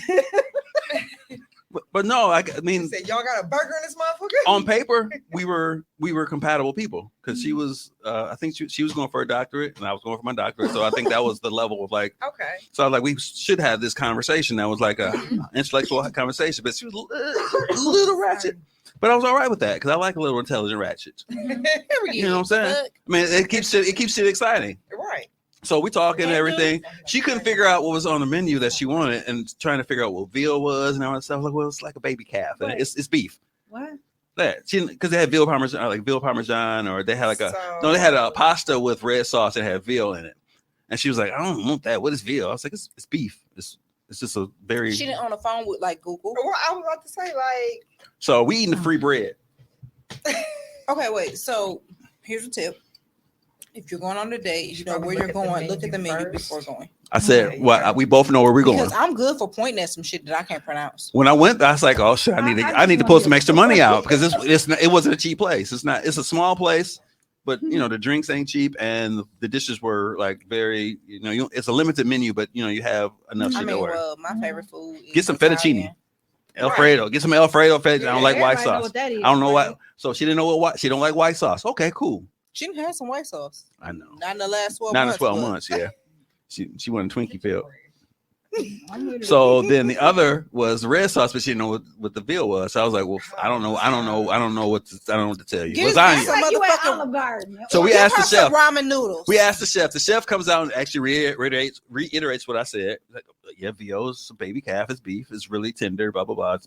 but no, I mean, He said, y'all got a burger in this motherfucker? on paper, we were compatible people because she was, I think she was going for a doctorate and I was going for my doctorate. So I think that was the level of like, Okay. so I was like, we should have this conversation. That was like a intellectual conversation, but she was a little ratchet. But I was all right with that because I like a little intelligent ratchets. You know what I'm saying? I mean, it keeps shit exciting. Right. So we talking and everything. She couldn't figure out what was on the menu that she wanted and trying to figure out what veal was and all that stuff. I was like, well, it's like a baby calf. And it's beef. What? That because they had veal parmesan, or they had like they had a pasta with red sauce that had veal in it. And she was like, I don't want that. What is veal? I was like, it's beef. It's just a very. She didn't on the phone with like Google. Well, I was about to say like. So we eating the free bread. Okay, wait. So here's a tip. If you're going on a date, you know where you're going. Look at the menu before going. I said, well, we both know where we're going. Because I'm good for pointing at some shit that I can't pronounce. When I went, I was like, oh shit, I need to pull some extra money out because it wasn't a cheap place. It's a small place, but you know the drinks ain't cheap and the dishes were like very, it's a limited menu, but you have enough shit to order. Well, my favorite food is get some fettuccine. Alfredo. Get some Alfredo fettuccine. I don't like white sauce. I don't know why. So she didn't know she don't like white sauce. Okay, cool. She didn't have some white sauce. I know. Not in the last 12 months. months. 12 months, yeah. She went in Twinkie field. So then the other was red sauce, but she didn't know what the veal was. So I was like, well, I don't know what to tell you. Like Olive Garden. So we asked the chef. Ramen noodles. We asked the chef. The chef comes out and actually reiterates what I said. Like, yeah, veal is a baby calf. It's beef. It's really tender. Blah blah blah.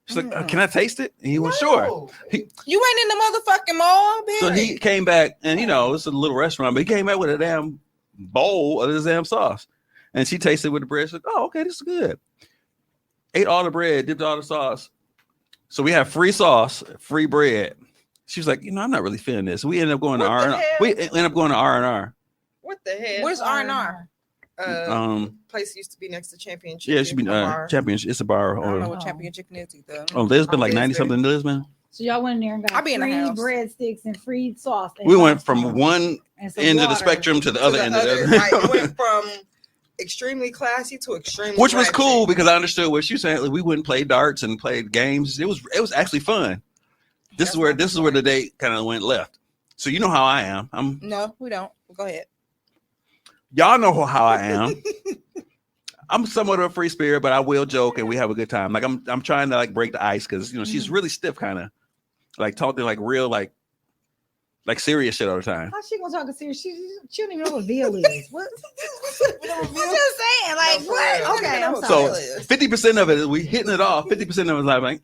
She's like, can I taste it? And he went, sure. You ain't in the motherfucking mall, bitch. So he came back, and it's a little restaurant, but he came back with a damn bowl of this damn sauce. And she tasted with the bread. She's like, oh, okay, this is good. Ate all the bread, dipped all the sauce. So we have free sauce, free bread. She was like, I'm not really feeling this. We ended up going to R&R. We ended up going to R&R. What the hell? Where's R&R? Place used to be next to Championship. Yeah, it should be Championship. It's a bar. I don't know what Champion Chicken is either. Oh, Lisbon, like 90-something Lisbon. So y'all went in there and got free breadsticks and free sauce. We went from one end of the spectrum to the other end of the other. Right. We went from extremely classy to extremely which was cool because I understood what she was saying. Like, we wouldn't play darts and played games. It was actually fun. This is where the date kind of went left. So you know how I am. No, we don't. Go ahead. Y'all know how I am. I'm somewhat of a free spirit, but I will joke and we have a good time. Like I'm trying to like break the ice because she's really stiff, kind of like talking like real like like serious shit all the time. How she gonna talk serious? She don't even know what veal is. What? I'm just saying, like, what? Okay, I'm So sorry. 50% of it is we hitting it off. 50% of it is like,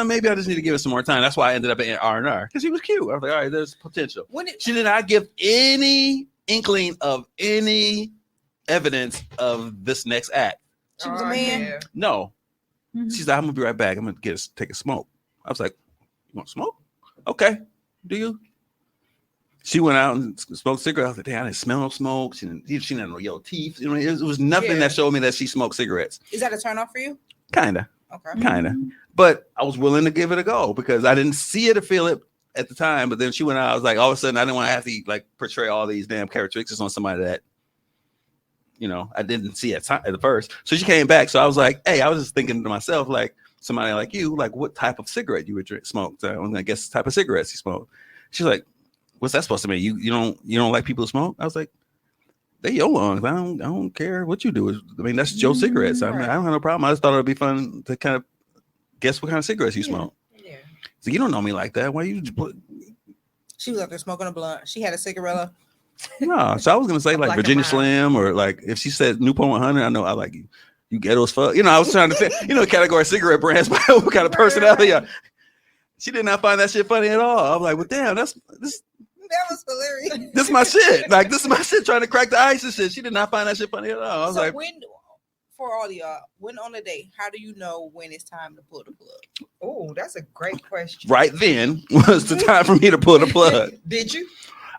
maybe I just need to give it some more time. That's why I ended up in R&R because he was cute. I was like, all right, there's potential. She did not give any inkling of any evidence of this next act. She was a man. No. Mm-hmm. She's like, I'm gonna be right back. I'm gonna take a smoke. I was like, you want smoke? Okay. Do you? She went out and smoked cigarettes. I was like, damn, I didn't smell no smoke. She didn't have no yellow teeth. You know, it was nothing that showed me that she smoked cigarettes. Is that a turn off for you? Kinda. Okay. Kinda. But I was willing to give it a go because I didn't see it or feel it at the time. But then she went out. I was like, all of a sudden, I didn't want to have to like portray all these damn characteristics on somebody that, you know, I didn't see at the first. So she came back. So I was like, hey, I was just thinking to myself, like, somebody like you, like, what type of cigarette you would smoke? So I was gonna guess the type of cigarettes you smoke. She's like, what's that supposed to mean? You don't like people who smoke? I was like, they your lungs. I don't care what you do. I mean, that's your cigarettes. I don't have no problem. I just thought it'd be fun to kind of guess what kind of cigarettes you smoke. Yeah. So you don't know me like that. Why you? She was out there smoking a blunt. She had a cigarette. No, so I was gonna say like Virginia Slim or like if she said Newport 100, I know I like you. You ghetto as fuck. You know, I was trying to think, you know, category cigarette brands, but what kind of personality? Right. She did not find that shit funny at all. I'm like, well, damn, that was hilarious. This is my shit. Like, this is my shit trying to crack the ice and shit. She did not find that shit funny at all. I was like, for all of y'all, when on a date, how do you know when it's time to pull the plug? Oh, that's a great question. Right then was the time for me to pull the plug. Did you?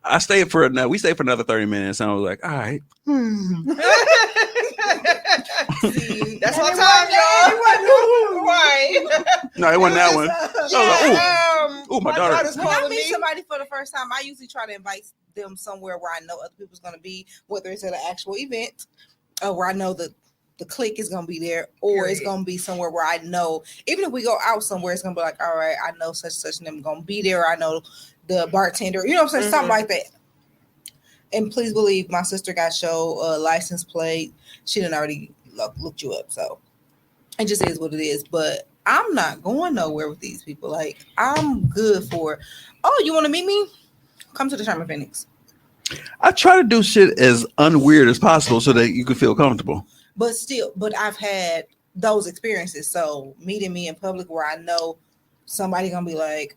We stayed for another 30 minutes, and I was like, all right. See, that's my time, y'all. Right. No, it wasn't that one. Oh, my daughter. When I meet somebody for the first time, I usually try to invite them somewhere where I know other people's going to be, whether it's at an actual event or where I know the clique is going to be there, or it's going to be somewhere where I know, even if we go out somewhere, it's going to be like, all right, I know such and such and them going to be there. I know the bartender, you know what I'm saying? Something like that. And please believe my sister got show license plate. She done already looked you up. So it just is what it is. But I'm not going nowhere with these people. Like, I'm good for, oh, you want to meet me? Come to the Sherman Phoenix. I try to do shit as unweird as possible so that you can feel comfortable. But I've had those experiences. So meeting me in public where I know somebody going to be like,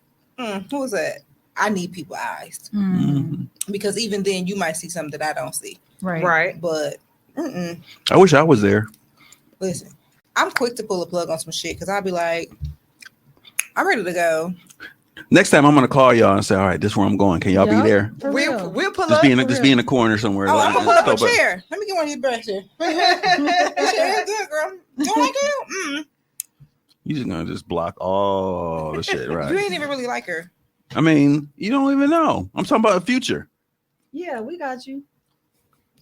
who is that? I need people eyes. Because even then you might see something that I don't see. Right. But I wish I was there. Listen, I'm quick to pull a plug on some shit because I'll be like, I'm ready to go. Next time I'm gonna call y'all and say, all right, this is where I'm going. Can y'all be there? We'll pull just up. Be in the corner somewhere. Oh, I'm gonna pull up a chair. Let me get one of these breaths here. Chair, good girl. Don't like her? You just gonna just block all the shit, right? You ain't even really like her. I mean, you don't even know. I'm talking about the future. Yeah, we got you.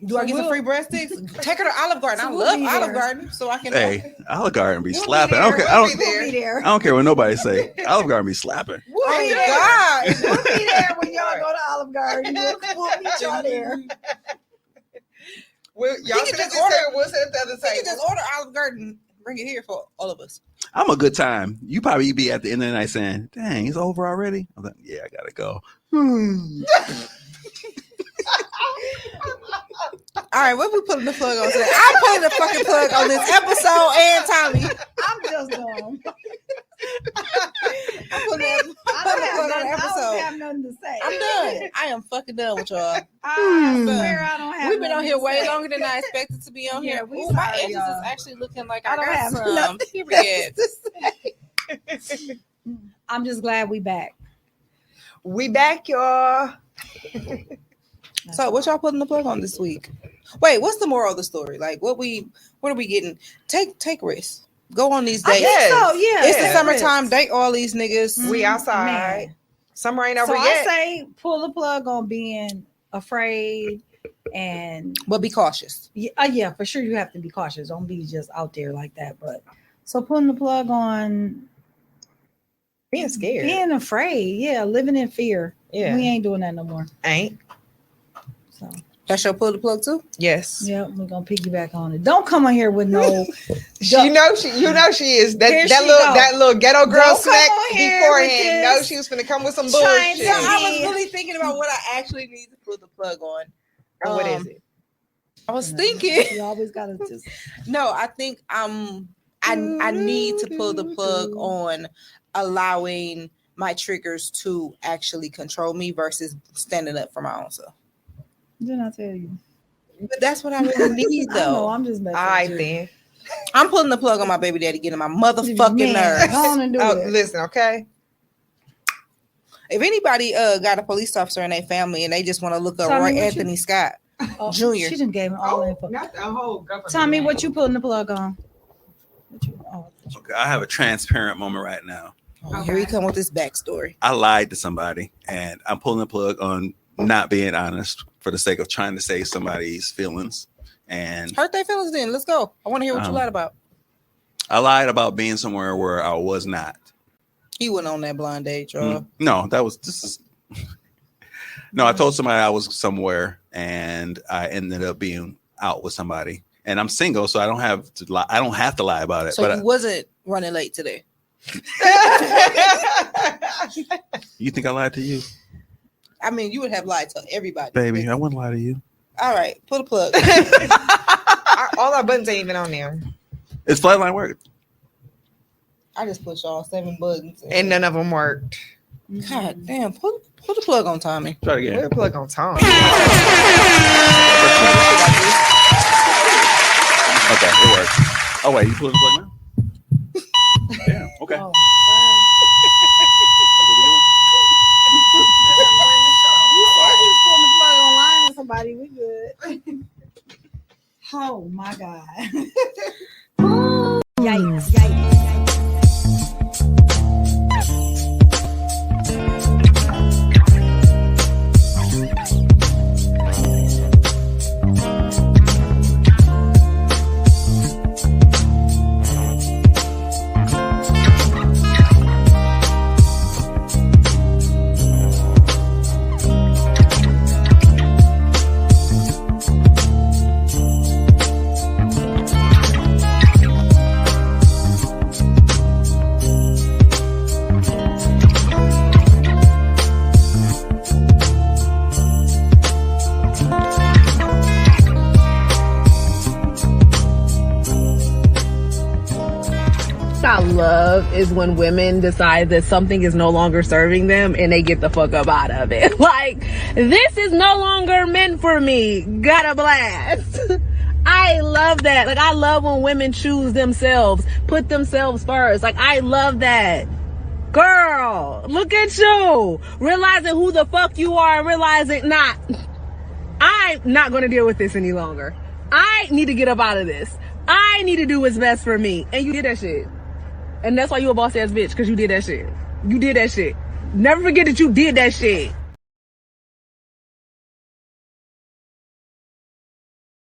Do I get some free breadsticks? Take her to Olive Garden. I love Olive Garden, so I can. Hey, Olive Garden be slapping. I don't care what nobody say. Olive Garden be slapping. We'll be there. God. We'll be there when y'all go to Olive Garden. We'll meet y'all there. Y'all can just order. We'll sit at the other table. You can just order Olive Garden. Bring it here for all of us. I'm a good time. You probably be at the end of the night saying, dang, it's over already. I'm like, yeah, I gotta go. All right, what we putting the plug on today? I'm putting the fucking plug on this episode and Tommy. I'm just going. I'm putting the plug on the episode. I don't have nothing to say. I'm done. I am fucking done with y'all. I swear I don't have. We've been on here way longer than I expected to be on here. Ooh, my edges is actually looking like I got some. Period. I'm just glad we back. We back, y'all. So what y'all putting the plug on this week? Wait, what's the moral of the story? Like what are we getting? Take risks. Go on these dates. It's the summertime. Date all these niggas. We outside. Man. Summer ain't over yet. I say pull the plug on being afraid but be cautious. Yeah, for sure you have to be cautious. Don't be just out there like that. But so pulling the plug on being scared. Being afraid. Yeah, living in fear. Yeah. We ain't doing that no more. Ain't. So That's your pull the plug too? Yes. Yeah, we're gonna piggyback on it. Don't come on here with no. You know she is Here that she that go. little ghetto girl Don't come snack on here beforehand. with No, this. she was gonna come with some Trying bullshit. to- I was really thinking about what I actually need to pull the plug on. And what is it? I was thinking. You always gotta just. No, I think I need to pull the plug on allowing my triggers to actually control me versus standing up for my own self. Didn't I tell you? But that's what I really need, I know. though. I'm just messing All right with you. then. I'm pulling the plug on my baby daddy, getting my motherfucking Man, nerves. go on and do Oh, it. listen, okay. If anybody got a police officer in their family and they just want to look up Tommy, Roy what you- Anthony Scott Oh, Junior. She done gave me all the info. Not the whole government. Tommy, what you pulling the plug on? Okay, I have a transparent moment right now. Oh, here he come with his backstory. I lied to somebody, and I'm pulling the plug on not being honest for the sake of trying to save somebody's feelings. And Hurt their feelings then. Let's go. I want to hear what you lied about. I lied about being somewhere where I was not. He went on that blind date, y'all. No, this is no. I told somebody I was somewhere, and I ended up being out with somebody. And I'm single, so I don't have to lie. I don't have to lie about it. So but you wasn't running late today. You think I lied to you, I mean, you would have lied to everybody. baby? I wouldn't lie to you. All right, pull the plug. All our buttons ain't even on there. It's flatline work. I just pushed all 7 buttons. And none of them worked. God damn, pull the plug on Tommy. Try it again. We're plug on Tom. Okay, it worked. Oh wait, you pulling the plug now? Damn. Okay. Oh, somebody, we good. Oh my God. Yikes. I love is when women decide that something is no longer serving them and they get the fuck up out of it. Like, this is no longer meant for me. Got a blast. I love that. Like, I love when women choose themselves, put themselves first. Like, I love that. Girl, look at you. Realizing who the fuck you are and realizing I'm not going to deal with this any longer. I need to get up out of this. I need to do what's best for me. And you did that shit. And that's why you a boss ass bitch, because you did that shit. You did that shit. Never forget that you did that shit.